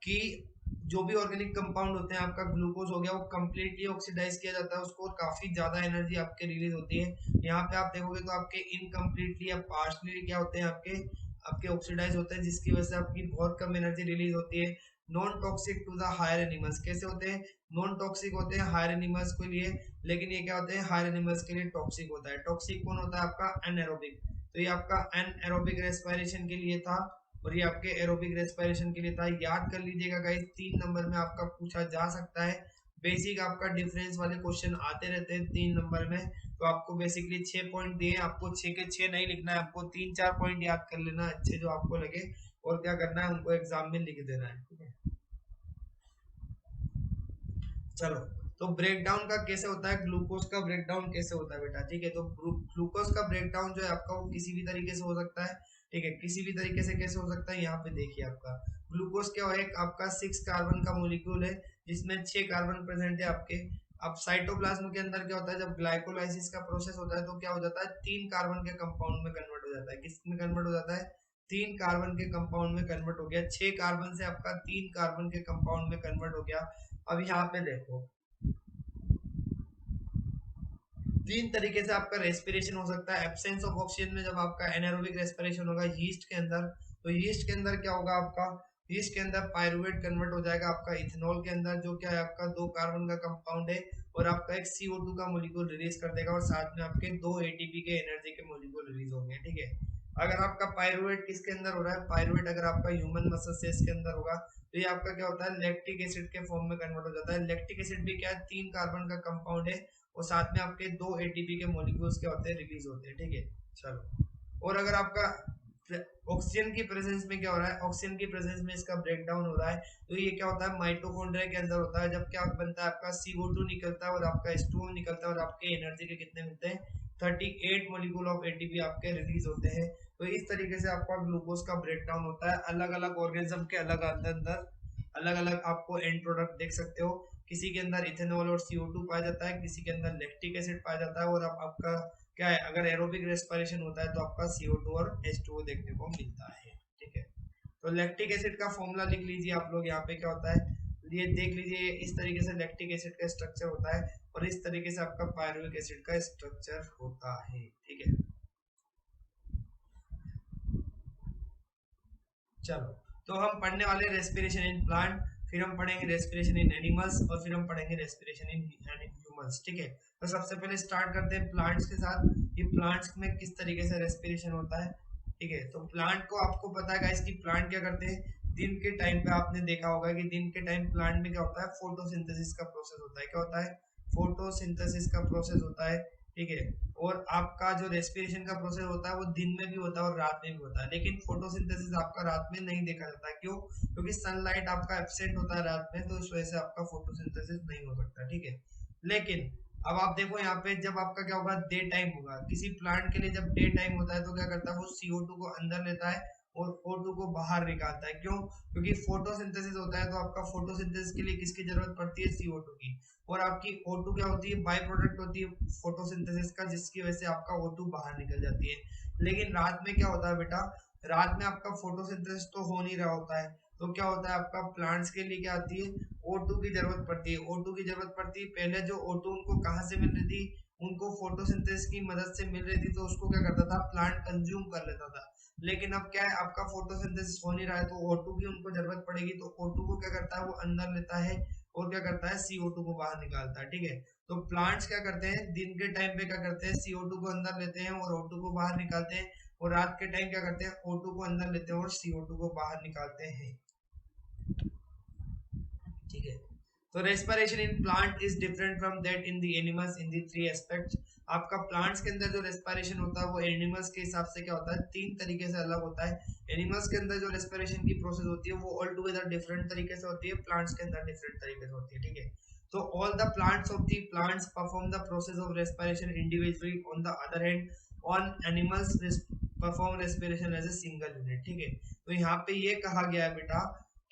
कि जो भी ऑर्गेनिक कंपाउंड होते हैं, आपका ग्लूकोज हो गया, वो कंप्लीटली ऑक्सीडाइज किया जाता है उसको, और काफी ज्यादा एनर्जी आपके रिलीज होती है। यहाँ पे आप देखोगे तो आपके इनकम्प्लीटली या पार्शली क्या होते हैं, आपके आपके ऑक्सीडाइज होते हैं, जिसकी वजह से आपकी बहुत कम एनर्जी रिलीज होती है। Non toxic to the higher animals, कैसे होते हैं, नॉन टॉक्सिक होते हैं हायर एनिमल्स के लिए, लेकिन ये क्या होते हैं, हायर एनिमल्स के लिए टॉक्सिक होता है। टॉक्सिक कौन होता है, आपका एनएरोबिक। तो ये आपका एनएरोबिक रेस्पिरेशन के लिए था, और ये आपके एरोबिक रेस्पिरेशन के लिए था। याद कर लीजिएगा गाइस, 3 नंबर में आपका पूछा जा सकता है। बेसिक आपका डिफरेंस वाले क्वेश्चन आते रहते हैं 3 नंबर में। तो आपको बेसिकली 6 पॉइंट दिए, आपको 6 के 6 नहीं लिखना है, आपको 3-4 पॉइंट याद कर लेना अच्छे जो आपको लगे, और क्या करना है, उनको एग्जाम में लिख देना है, ठीक है। चलो, तो ब्रेकडाउन का कैसे होता है, ग्लूकोज का ब्रेकडाउन कैसे होता है बेटा, ठीक है। तो ग्लूकोज का ब्रेकडाउन जो है आपका, वो किसी भी तरीके से हो सकता है, ठीक है। किसी भी तरीके से कैसे हो सकता है, यहाँ पे देखिए आपका ग्लूकोज क्या है, आपका 6 कार्बन का मॉलिक्यूल है, जिसमें 6 कार्बन प्रेजेंट है आपके। अब साइटोप्लाज्म के अंदर क्या होता है, जब ग्लाइकोलाइसिस का प्रोसेस होता है, तो क्या हो जाता है, 3 कार्बन के कंपाउंड में कन्वर्ट हो जाता है। किस में कन्वर्ट हो जाता है, 3 कार्बन के कंपाउंड में कन्वर्ट हो गया। 6 कार्बन से आपका 3 कार्बन के कंपाउंड में कन्वर्ट हो गया। अब यहाँ पे देखो, 3 तरीके से आपका रेस्पिरेशन हो सकता है। एब्सेंस ऑफ ऑक्सीजन में जब आपका एनारोबिक रेस्पिरेशन होगा यीस्ट के अंदर, तो यीस्ट के अंदर क्या होगा आपका, यीस्ट के अंदर पायरुवेट कन्वर्ट हो जाएगा आपका इथेनॉल के अंदर, जो क्या है आपका 2 कार्बन का कंपाउंड है, और आपका एक CO2 का मॉलिक्यूल रिलीज कर देगा, और साथ में आपके 2 एटीपी के एनर्जी के मॉलिक्यूल रिलीज होंगे, ठीक है। अगर आपका पायरुवेट किसके अंदर हो रहा है, पायरुवेट अगर आपका ह्यूमन मसल सेल्स के अंदर होगा, तो ये आपका क्या होता है, लैक्टिक एसिड के फॉर्म में कन्वर्ट हो जाता है। लैक्टिक एसिड भी क्या है, 3 कार्बन का कंपाउंड है, और साथ में आपके 2 एटीपी के मॉलिक्यूल्स क्या होते हैं, रिलीज होते हैं, ठीक है। चलो, और अगर आपका ऑक्सीजन की प्रेजेंस में क्या हो रहा है, ऑक्सीजन की प्रेजेंस में इसका ब्रेक डाउन हो रहा है। तो ये क्या होता है, माइटोकॉन्ड्रिया के अंदर होता है। जब क्या बनता है, आपका CO2 निकलता है और आपका H2O निकलता है और आपके एनर्जी के कितने मिलते हैं, 38 मॉलिक्यूल ऑफ ATP आपके रिलीज होते हैं। तो इस तरीके से आपका ग्लूकोज का ब्रेक डाउन होता है। अलग अलग ऑर्गेनिज्म के अलग अंदर अलग अलग आपको एंड प्रोडक्ट देख सकते हो। किसी के अंदर इथेनॉल और CO2 पाया जाता है, किसी के अंदर लैक्टिक एसिड पाया जाता है, और आपका क्या है, अगर एरोबिक रेस्पिरेशन होता है तो आपका CO2 और H2O देखने को मिलता है। ठीक है, तो लैक्टिक एसिड का फॉर्मूला लिख लीजिए आप लोग। यहाँ पे क्या होता है, ये देख लीजिए, इस तरीके से लैक्टिक एसिड का स्ट्रक्चर होता है और इस तरीके से आपका पायरुविक एसिड का स्ट्रक्चर होता है। ठीक है, चलो, तो हम पढ़ने वाले रेस्पिरेशन इन प्लांट, फिर हम पढ़ेंगे रेस्पिरेशन इन एनिमल्स, और फिर हम पढ़ेंगे रेस्पिरेशन इन ह्यूमंस। ठीक है, तो सबसे पहले स्टार्ट करते हैं प्लांट्स के साथ। ये प्लांट्स में किस तरीके से रेस्पिरेशन होता है। ठीक है, तो प्लांट को आपको पता है गाइस कि प्लांट क्या करते हैं, दिन के टाइम पे आपने देखा होगा कि दिन के टाइम प्लांट में क्या होता है, फोटोसिंथेसिस का प्रोसेस होता है। क्या होता है, फोटोसिंथेसिस का प्रोसेस होता है। ठीक है, और आपका जो रेस्पिरेशन का प्रोसेस होता है वो दिन में भी होता है और रात में भी होता है, लेकिन फोटोसिंथेसिस आपका रात में नहीं देखा जाता है। क्यों, क्योंकि सनलाइट आपका एब्सेंट होता है रात में, तो इस वजह से आपका फोटोसिंथेसिस नहीं हो सकता। ठीक है, लेकिन अब आप देखो यहाँ पे, जब आपका क्या होगा, डे टाइम होगा किसी प्लांट के लिए, जब डे टाइम होता है तो क्या करता है, वो CO2 को अंदर लेता है और O2 को बाहर निकालता है। क्यों, क्योंकि फोटोसिंथेसिस होता है, तो आपका फोटोसिंथेसिस के लिए किसकी जरूरत पड़ती है, CO2 की। और आपकी O2 क्या होती है, बाय प्रोडक्ट होती है फोटोसिंथेसिस का, जिसकी वजह से आपका O2 बाहर निकल जाती है। लेकिन रात में क्या होता है बेटा, रात में आपका फोटोसिंथेसिस तो हो नहीं रहा होता है, तो क्या होता है, आपका प्लांट्स के लिए क्या आती है, O2 की जरूरत पड़ती है। O2 की जरूरत पड़ती है, पहले जो O2 उनको कहाँ से मिल रही थी, उनको फोटोसिंथेसिस की मदद से मिल रही थी, तो उसको क्या करता था, प्लांट कंज्यूम कर लेता था। लेकिन अब क्या है, आपका फोटोसिंथेसिस हो नहीं रहा है, तो O2 की उनको जरूरत पड़ेगी, तो O2 को क्या करता है, वो अंदर लेता है और क्या करता है, CO2 को बाहर निकालता है। ठीक है, तो प्लांट्स क्या करते हैं, दिन के टाइम पे क्या करते हैं, CO2 को अंदर लेते हैं और O2 को बाहर निकालते हैं, और रात के टाइम क्या करते हैं, O2 को अंदर लेते हैं और CO2 को बाहर निकालते हैं। ठीक है, तो respiration in plant is different from that in the animals in the three aspects. आपका प्लांट्स के अंदर जो रेस्पिरेशन होता है वो एनिमल्स के हिसाब से क्या होता है, तीन तरीके से अलग होता है। एनिमल्स के अंदर जो रेस्पिरेशन की प्रोसेस होती है वो ऑल टुगेदर डिफरेंट तरीके से होती है, प्लांट्स के अंदर डिफरेंट तरीके से होती है। ठीक है, so all the plants of the plants perform the process of respiration individually, on the other hand on animals perform respiration as a single unit। ठीक है, तो यहाँ पे ये कहा गया है बेटा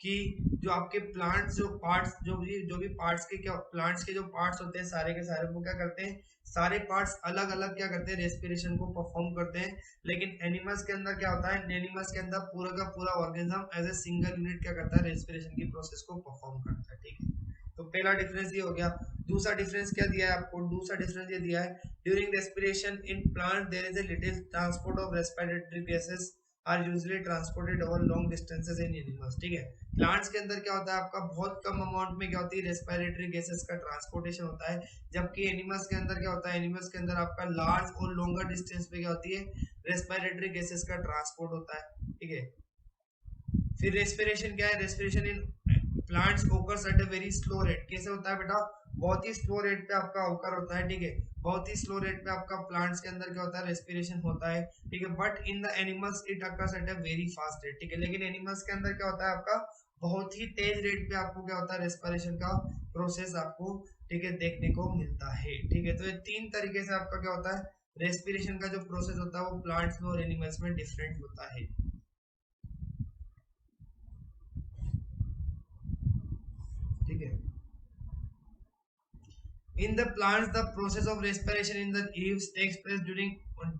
कि जो आपके प्लांट्स, जो पार्ट्स, जो भी पार्ट्स के, क्या प्लांट्स के जो पार्ट्स होते हैं सारे के सारे, वो क्या करते हैं, सारे पार्ट्स अलग अलग क्या करते हैं, रेस्पिरेशन को परफॉर्म करते हैं। लेकिन एनिमल्स के अंदर क्या होता है, एनिमल्स के अंदर पूरा का पूरा organism as a single unit क्या करता है, रेस्पिरेशन की प्रोसेस को परफॉर्म करता है। ठीक है, तो पहला डिफरेंस ये हो गया। दूसरा डिफरेंस क्या दिया है आपको, दूसरा डिफरेंस ये दिया है, during respiration in plant there is a little transport of respiratory gases are usually transported over long distances in animals. ठीक है, प्लांट्स के अंदर क्या होता है, आपका बहुत कम अमाउंट में क्या होती है, रेस्पिरेटरी गैसेस का ट्रांसपोर्टेशन होता है। जबकि एनिमल्स के अंदर क्या होता है, एनिमल्स के अंदर आपका लार्ज और लॉन्गर डिस्टेंस पे क्या होती है, रेस्पिरेटरी गैसेस का ट्रांसपोर्ट होता है। ठीक है, फिर रेस्पिरेशन क्या है, respiration in plants occurs at a very slow rate. कैसे होता है बेटा, बहुत ही स्लो रेट पे आपका ओकर होता है। ठीक है, बहुत ही स्लो रेट पे आपका प्लांट्स के अंदर क्या होता है, रेस्पिरेशन होता है। ठीक है, but in the animals it occurs at a very fast rate. ठीक है, लेकिन एनिमल्स के अंदर क्या होता है, आपका बहुत ही तेज रेट पे आपको क्या होता है, रेस्पिरेशन का प्रोसेस आपको, ठीक है, देखने को मिलता है। ठीक है, तो ये तीन तरीके से आपका क्या होता है, रेस्पिरेशन का जो प्रोसेस होता है वो प्लांट्स में और एनिमल्स में डिफरेंट होता है। ठीक है, in the plants the process of respiration in the leaves takes place during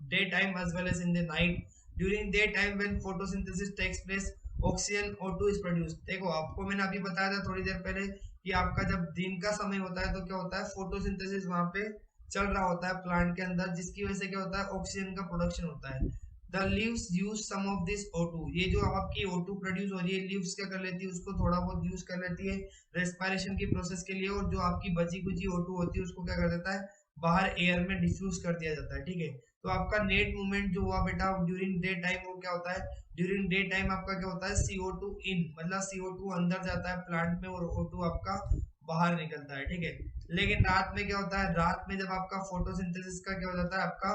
daytime as well as in the night. During daytime when photosynthesis takes place oxygen O2 is produced। देखो, आपको मैंने अभी बताया था थोड़ी देर पहले कि आपका जब दिन का समय होता है तो क्या होता है, फोटोसिंथेसिस वहां पे चल रहा होता है प्लांट के अंदर, जिसकी वजह से क्या होता है, ऑक्सीजन का प्रोडक्शन होता है। The leaves use some of this O2। ये जो आपकी O2 प्रोड्यूस हो रही है, लीव्स क्या कर लेती है, उसको थोड़ा बहुत यूज कर लेती है रेस्पिरेशन की प्रोसेस के लिए, और जो आपकी बची कुची O2 होती है उसको क्या कर देता है, बाहर एयर में डिफ्यूज कर दिया जाता है। ठीक है, तो आपका नेट मूवमेंट जो हुआ बेटा ड्यूरिंग डे टाइम, वो क्या होता है, ड्यूरिंग डे टाइम आपका क्या होता है, CO2 इन, मतलब CO2 अंदर जाता है प्लांट में और O2 आपका बाहर निकलता है। ठीक है, लेकिन रात में क्या होता है, रात में जब आपका फोटोसिंथेसिस का क्या हो जाता है, आपका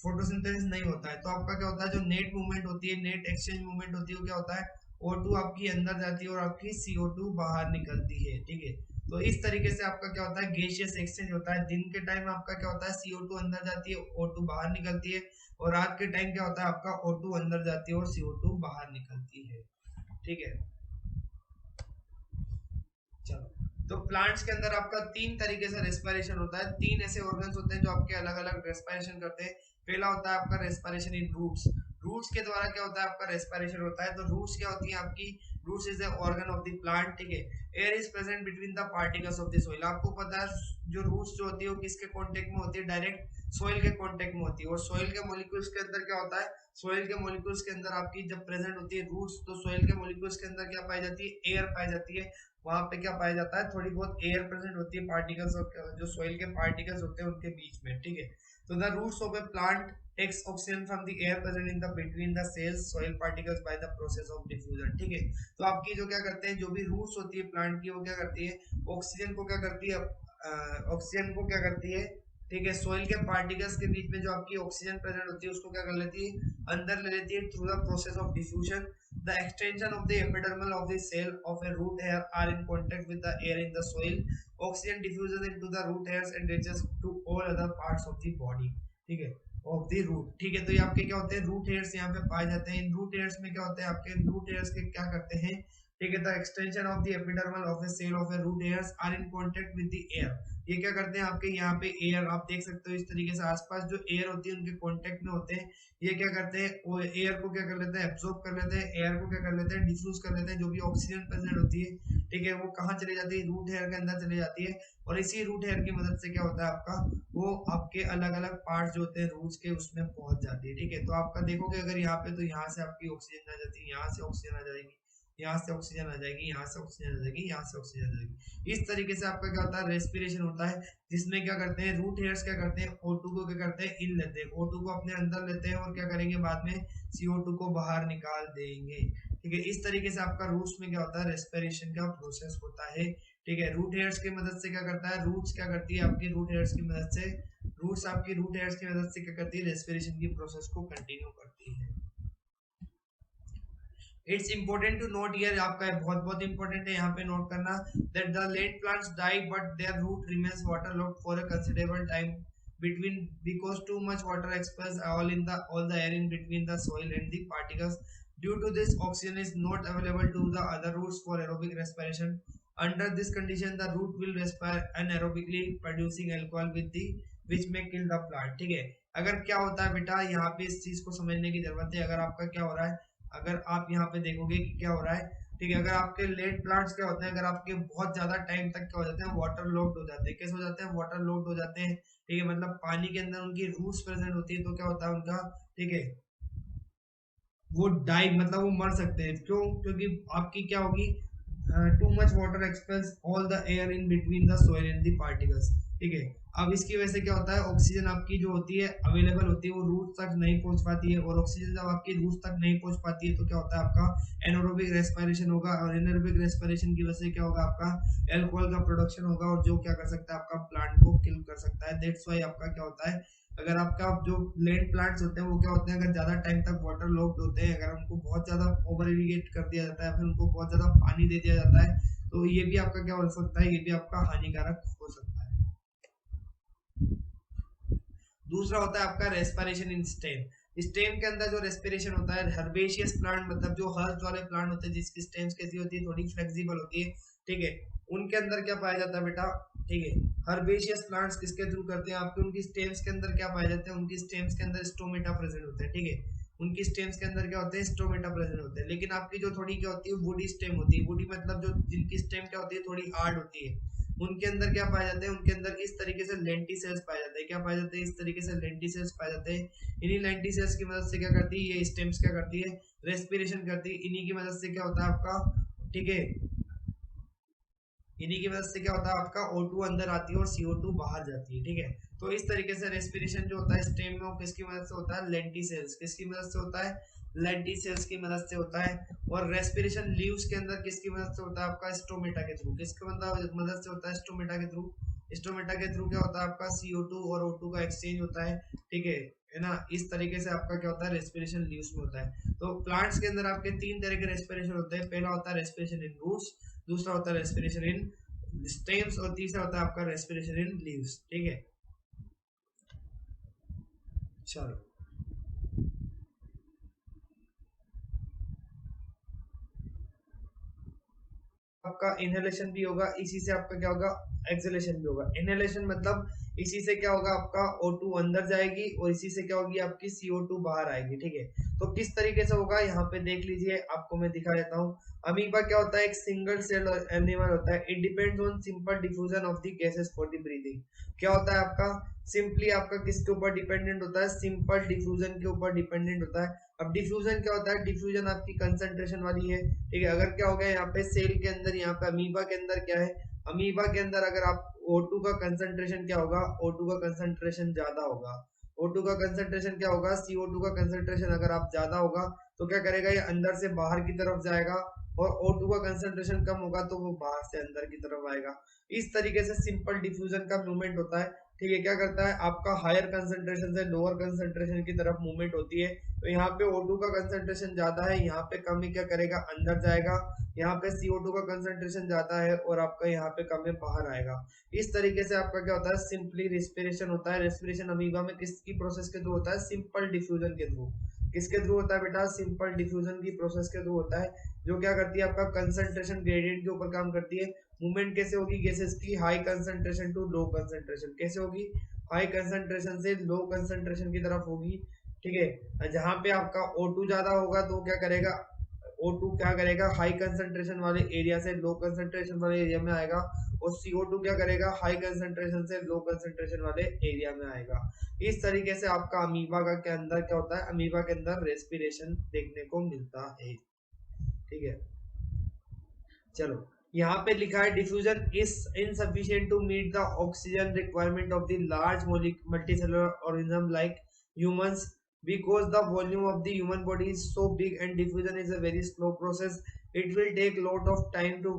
फोटोसिंथेसिस नहीं होता है, तो आपका क्या होता है, जो नेट मूवमेंट होती है, नेट एक्सचेंज मूवमेंट होती है, वो क्या होता है, O2 आपकी अंदर जाती है और आपकी CO2 बाहर निकलती है। ठीक है, तो इस तरीके से आपका क्या होता है, गैसियस एक्सचेंज होता है। दिन के टाइम आपका क्या होता है, CO2 अंदर जाती है, O2 बाहर निकलती है, और रात के टाइम क्या होता है, आपका O2 अंदर जाती है और CO2 बाहर निकलती है। ठीक है, चलो, तो प्लांट्स के अंदर आपका तीन तरीके से रेस्पिरेशन होता है। तीन ऐसे ऑर्गन्स होते हैं जो आपके अलग अलग रेस्पिरेशन करते हैं। पहला होता है आपका रेस्पिरेशन इन रूट्स। रूट्स के द्वारा क्या होता है, आपका रेस्पिरेशन होता है। तो रूट्स क्या होती है आपकी, roots is the organ of the plant. ठीक है, air is present between the particles of the soil. आपको पता है जो रूट्स जो होती है वो किसके कांटेक्ट में होती है, डायरेक्ट सोइल के कांटेक्ट में होती है। और सोइल के मॉलिक्यूल्स के अंदर क्या होता है, सोइल के मॉलिक्यूल्स के अंदर आपकी जब प्रेजेंट होती है रूट्स, तो सोइल के मॉलिक्यूल्स के अंदर क्या पाई जाती है, एयर पाई जाती है। वहां पे क्या पाया जाता है, थोड़ी बहुत एयर प्रेजेंट होती है पार्टिकल्स, जो सोइल के पार्टिकल्स होते हैं उनके बीच में। ठीक है, तो the roots of a plant takes oxygen from the air present in the between the cells soil particles by the process of diffusion। ठीक है, तो आपकी जो क्या करते हैं, जो भी रूट्स होती है प्लांट की, वो क्या करती है, ऑक्सीजन को क्या करती है, ऑक्सीजन को क्या करती है, ठीक है, सोइल के पार्टिकल्स के बीच में जो आपकी ऑक्सीजन प्रेजेंट होती है उसको क्या कर लेती है, अंदर ले लेती है through the process of diffusion. The extension of the epidermal of the cell of a root hair are in contact with the air in the soil. Oxygen diffuses into the root hairs and reaches to all other parts of the body. ठीक है, ऑफ द रूट। ठीक है, तो ये आपके क्या होते हैं, रूट हेयर्स यहाँ पे पाए जाते हैं। इन रूट हेयर्स में क्या होते हैं, आपके रूट हेयर्स के क्या करते हैं, ठीक है, the extension of the epidermal of a cell of a root hairs are in contact with the air. ये क्या करते हैं, आपके यहाँ पे एयर आप देख सकते हो इस तरीके से, आसपास जो एयर होती है उनके कांटेक्ट में होते हैं। ये क्या करते हैं, वो एयर को क्या कर लेते हैं, एब्जॉर्ब कर लेते हैं, एयर को क्या कर लेते हैं, डिफ्यूज कर लेते हैं। जो भी ऑक्सीजन प्रेजेंट होती है, ठीक है, वो कहाँ चली जाती है, रूट हेयर के अंदर चली जाती है। और इसी रूट हेयर की मदद से क्या होता है आपका, वो आपके अलग अलग पार्ट जो होते हैं रूट्स के उसमें पहुंच जाती है। ठीक है, तो आपका देखोगे अगर यहाँ पे, तो यहाँ से आपकी ऑक्सीजन आ जाती है, यहाँ से ऑक्सीजन आ जाएगी, यहाँ से ऑक्सीजन आ जाएगी, यहाँ से ऑक्सीजन आ जाएगी, यहाँ से ऑक्सीजन आ जाएगी। इस तरीके से आपका क्या होता है, रेस्पिरेशन होता है, जिसमें क्या करते हैं, रूट हेयर्स क्या करते हैं, O2 को क्या करते हैं, इन लेते हैं, O2 को अपने अंदर लेते हैं और क्या करेंगे, बाद में CO2 को बाहर निकाल देंगे। ठीक है, इस तरीके से आपका रूट्स में क्या होता है, रेस्पिरेशन का प्रोसेस होता है। ठीक है, रूट हेयर्स की मदद से क्या करता है, रूट्स क्या करती है आपकी, रूट हेयर्स की मदद से, रूट्स आपकी रूट हेयर्स की मदद से क्या करती है, रेस्पिरेशन की प्रोसेस को कंटिन्यू करती है। It's important to note here, आपका बहुत बहुत इंपॉर्टेंट है यहाँ पे नोट करना, that the late plants die but their root remains water locked for a considerable time between because too much water expels all the air in between the soil and the particles. Due to this, oxygen is not available to the other roots for aerobic respiration. Under this condition, the root will respire anaerobically, producing alcohol with the which may kill the plant। ठीक है, अगर क्या होता है बेटा, यहाँ पे इस चीज को समझने की जरूरत है। अगर आपका क्या हो रहा है, अगर आप यहाँ पे देखोगे कि क्या हो रहा है, ठीक है, अगर आपके लेट प्लांट्स क्या होते हैं, अगर आपके बहुत ज्यादा टाइम तक क्या हो जाते हैं, वाटर लॉक्ड हो जाते हैं। कैसे हो जाते हैं, वाटर लॉक्ड हो जाते हैं। ठीक है, मतलब पानी के अंदर उनकी रूट्स प्रेजेंट होती है, तो क्या होता है उनका, ठीक है, वो डाई मतलब वो मर सकते हैं। क्यों, क्योंकि आपकी क्या होगी, too much water expels all the air in between the soil and the particles. ठीक है, अब इसकी वजह से क्या होता है, ऑक्सीजन आपकी जो होती है अवेलेबल होती है, वो रूट तक नहीं पहुंच पाती है। और ऑक्सीजन जब आपकी रूट तक नहीं पहुंच पाती है, तो क्या होता है, आपका एनारोबिक रेस्पिरेशन होगा। और एनारोबिक रेस्पिरेशन की वजह से क्या होगा, आपका अल्कोहल का प्रोडक्शन होगा, और जो क्या कर सकता है, आपका प्लांट को किल कर सकता है। दैट्स व्हाई आपका क्या होता है, अगर आपका जो लैंड प्लांट्स होते हैं वो क्या होते हैं, अगर ज्यादा टाइम तक वाटर लॉक्ड होते हैं, अगर उनको बहुत ज्यादा ओवर इरिगेट कर दिया जाता है, फिर उनको बहुत ज्यादा पानी दे दिया जाता है, तो ये भी आपका क्या हो सकता है, ये भी आपका हानिकारक हो सकता है। दूसरा होता है आपका रेस्पिरेशन इन स्टेम। स्टेम के अंदर जो रेस्पिरेशन होता है, हर्बेशियस प्लांट मतलब जो हर्ब वाले प्लांट होते हैं जिसकी स्टेम्स कैसी होती है, थोड़ी फ्लेक्सिबल होती है। ठीक है, उनके अंदर क्या पाया जाता है बेटा, ठीक है, हर्बेशियस प्लांट्स किसके थ्रू करते हैं, आपके उनकी स्टेम्स के अंदर क्या पाए जाते हैं, उनकी स्टेम्स के अंदर स्टोमेटा प्रेजेंट होते हैं। ठीक है, उनकी स्टेम्स के अंदर क्या होते हैं, स्टोमेटा प्रेजेंट होते हैं। लेकिन आपकी जो थोड़ी क्या होती है, वुडी स्टेम होती है। वुडी मतलब जो जिनकी स्टेम क्या होती है, थोड़ी हार्ड होती है, उनके अंदर क्या पाए जाते हैं, उनके अंदर इस तरीके से लेंटिसेल्स पाए जाते हैं। क्या पाए जाते हैं, इस तरीके से लेंटिसेल्स पाए जाते हैं। इन्हीं लेंटिसेल्स की मदद से क्या करती है, ये स्टेम्स क्या करती है, रेस्पिरेशन करती है। इन्हीं की मदद से क्या होता है आपका, ठीक है, इन्हीं की वजह से क्या होता है, आपका O2 अंदर आती है और CO2 बाहर जाती है। ठीक है, तो इस तरीके से रेस्पिरेशन जो होता है स्टेम में, किसकी मदद से होता है, लेंटिसेल्स। किसकी मदद से होता है, लेंटिसेल्स की मदद से होता है। और रेस्पिरेशन लीव्स के अंदर किसकी मदद से होता है, आपका स्टोमेटा के थ्रू। किसकी मदद से होता है, स्टोमेटा के थ्रू। स्टोमेटा के थ्रू क्या होता है आपका CO2 और O2 का एक्सचेंज होता है ना। इस तरीके से आपका क्या होता है रेस्पिरेशन लीव्स में होता है। तो प्लांट्स के अंदर आपके तीन तरह के रेस्पिरेशन होते हैं। पहला होता है रेस्पिरेशन इन रूट्स, दूसरा होता है रेस्पिरेशन इन स्टेम्स और तीसरा होता है आपका रेस्पिरेशन इन लीव्स। ठीक है, चलो आपका इनहेलेशन भी होगा, इसी से आपका क्या होगा एक्सहेलेशन भी होगा। इनहेलेशन मतलब इसी से क्या होगा आपका O2 अंदर जाएगी और इसी से क्या होगी आपकी CO2 बाहर आएगी। ठीक है, तो किस तरीके से होगा यहाँ पे देख लीजिए, आपको मैं दिखा देता हूँ। अमीबा क्या होता है, एक सिंगल सेल एनिमल होता है। It depends on simple diffusion of the gases for the breathing. क्या होता है आपका सिंपली आपका किसके ऊपर डिपेंडेंट होता है, सिंपल डिफ्यूजन के ऊपर डिपेंडेंट होता है। अब डिफ्यूजन क्या होता है, डिफ्यूजन आपकी कंसंट्रेशन वाली है। ठीक है, अगर क्या हो गया यहाँ पे सेल के अंदर, यहाँ पे अमीबा के अंदर क्या है, अमीबा के अंदर अगर आप O2 का कंसंट्रेशन क्या होगा, O2 का कंसंट्रेशन ज्यादा होगा। O2 का कंसंट्रेशन क्या होगा, CO2 का कंसंट्रेशन अगर आप ज्यादा होगा तो क्या करेगा, ये अंदर से बाहर की तरफ जाएगा, और O2 का कंसंट्रेशन कम होगा तो वो बाहर से अंदर की तरफ आएगा। इस तरीके से सिंपल डिफ्यूजन का मूवमेंट होता है। ठीक है, क्या करता है आपका हायर कंसंट्रेशन से लोअर कंसंट्रेशन की तरफ मूवमेंट होती है। तो यहाँ पे O2 का कंसंट्रेशन ज्यादा है, यहाँ पे कम है, क्या करेगा अंदर जाएगा। यहाँ पे CO2 का कंसंट्रेशन ज्यादा है और आपका यहाँ पे कम है, बाहर आएगा। इस तरीके से आपका क्या होता है सिंपली रेस्पिरेशन होता है। रेस्पिरेशन अमीबा में किसकी प्रोसेस के थ्रू होता है, सिंपल डिफ्यूजन के थ्रू। किसके थ्रू होता है बेटा, सिंपल डिफ्यूजन की प्रोसेस के थ्रू होता है, जो क्या करती है आपका कंसंट्रेशन ग्रेडियंट के ऊपर काम करती है। मूवमेंट कैसे होगी गैसेस की, high concentration to low concentration. कैसे होगी, हाई कंसंट्रेशन से लो कंसंट्रेशन की तरफ होगी। ठीक है, जहां पे आपका O2 ज्यादा होगा तो क्या करेगा, O2 क्या करेगा हाई कंसंट्रेशन वाले एरिया से लो कंसंट्रेशन वाले एरिया में आएगा, और CO2 क्या करेगा हाई कंसंट्रेशन से लो कंसंट्रेशन वाले एरिया में आएगा। इस तरीके से आपका अमीबा का के अंदर क्या होता है, अमीबा के अंदर रेस्पिरेशन देखने को मिलता है। ठीक है, चलो यहाँ पे लिखा है diffusion is insufficient to meet the oxygen requirement of the large multicellular organism like humans, because the volume of the human body is so big and diffusion is a very slow process. It will take lot of time to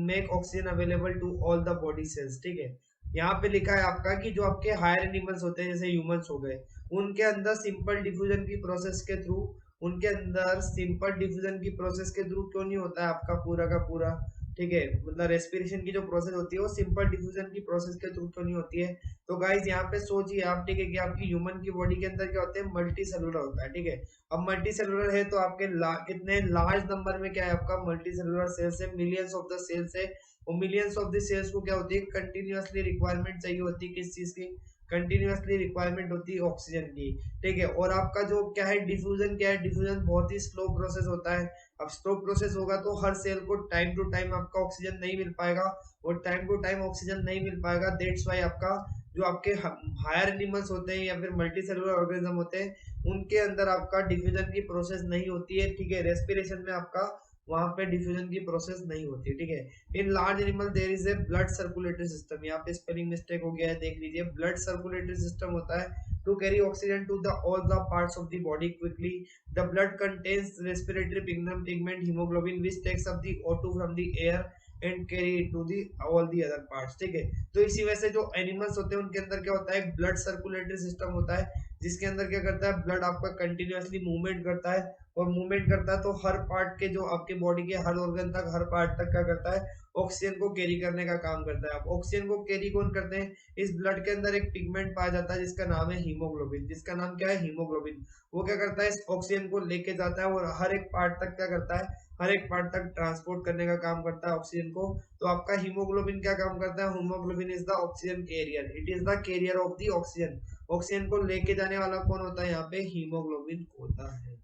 make oxygen available to all the body cells. ठीक है, यहाँ पे लिखा है आपका कि जो आपके हायर एनिमल्स होते हैं जैसे ह्यूमंस हो गए, उनके अंदर सिंपल डिफ्यूजन की प्रोसेस के थ्रू, उनके अंदर सिंपल डिफ्यूजन की प्रोसेस के थ्रू क्यों नहीं होता है आपका पूरा का पूरा। ठीक है, मतलब रेस्पिरेशन की जो प्रोसेस होती है वो सिंपल डिफ्यूजन की प्रोसेस के थ्रू क्यों नहीं होती है। तो गाइज यहाँ पे सोचिए आप, ठीक है, कि आपकी ह्यूमन की बॉडी के अंदर क्या होते हैं, मल्टी सेलुलर होता है। ठीक है, अब मल्टी सेलुलर है तो आपके कितने लार्ज नंबर में क्या है आपका मल्टी सेलुलर सेल्स है, मिलियंस ऑफ द सेल्स है। और मिलियंस ऑफ द सेल्स को क्या होती है, कंटिन्यूअसली रिक्वायरमेंट चाहिए होती है, किस चीज की, कंटिन्यूअसली रिक्वायरमेंट होती है ऑक्सीजन की। ठीक है, और आपका जो क्या है डिफ्यूजन, क्या है डिफ्यूजन बहुत ही स्लो प्रोसेस होता है। अब स्लो प्रोसेस होगा तो हर सेल को टाइम टू टाइम आपका ऑक्सीजन नहीं मिल पाएगा, और टाइम टू टाइम ऑक्सीजन नहीं मिल पाएगा, दैट्स वाई आपका जो आपके हायर एनिमल्स होते हैं या फिर मल्टी सेलुलर ऑर्गेनिज्म होते हैं उनके अंदर आपका डिफ्यूजन की प्रोसेस नहीं होती है। ठीक है, रेस्पिरेशन में आपका वहां पे डिफ्यूजन की प्रोसेस नहीं होती है। ठीक है, in large animal there is a blood circulatory system, यहाँ पे स्पेलिंग मिस्टेक हो गया है, देख लीजिए, ब्लड सर्कुलेटरी सिस्टम होता है to carry oxygen to the all the parts of the body quickly. The blood contains respiratory pigment hemoglobin which takes up the O2 from the air and carry it to the all the other parts. ठीक है, तो इसी वजह से जो एनिमल्स होते हैं उनके अंदर क्या होता है, ब्लड सर्कुलेटरी सिस्टम होता है, जिसके अंदर क्या करता है ब्लड आपका कंटिन्यूअसली मूवमेंट करता है, और मूवमेंट करता है तो हर पार्ट के जो आपके बॉडी के हर ऑर्गन तक, हर पार्ट तक क्या करता है ऑक्सीजन को कैरी करने का काम करता है। अब ऑक्सीजन को कैरी कौन करते हैं, इस ब्लड के अंदर एक पिगमेंट पाया जाता है जिसका नाम है हीमोग्लोबिन, जिसका नाम क्या है हीमोग्लोबिन। वो क्या करता है इस ऑक्सीजन को लेके जाता है और हर एक पार्ट तक क्या करता है, हर एक पार्ट तक ट्रांसपोर्ट करने का काम करता है ऑक्सीजन को। तो आपका हीमोग्लोबिन क्या काम करता है, haemoglobin is the oxygen carrier, it is the carrier of the oxygen. Oxygen को लेके जाने वाला कौन होता है, यहाँ पे हीमोग्लोबिन होता है।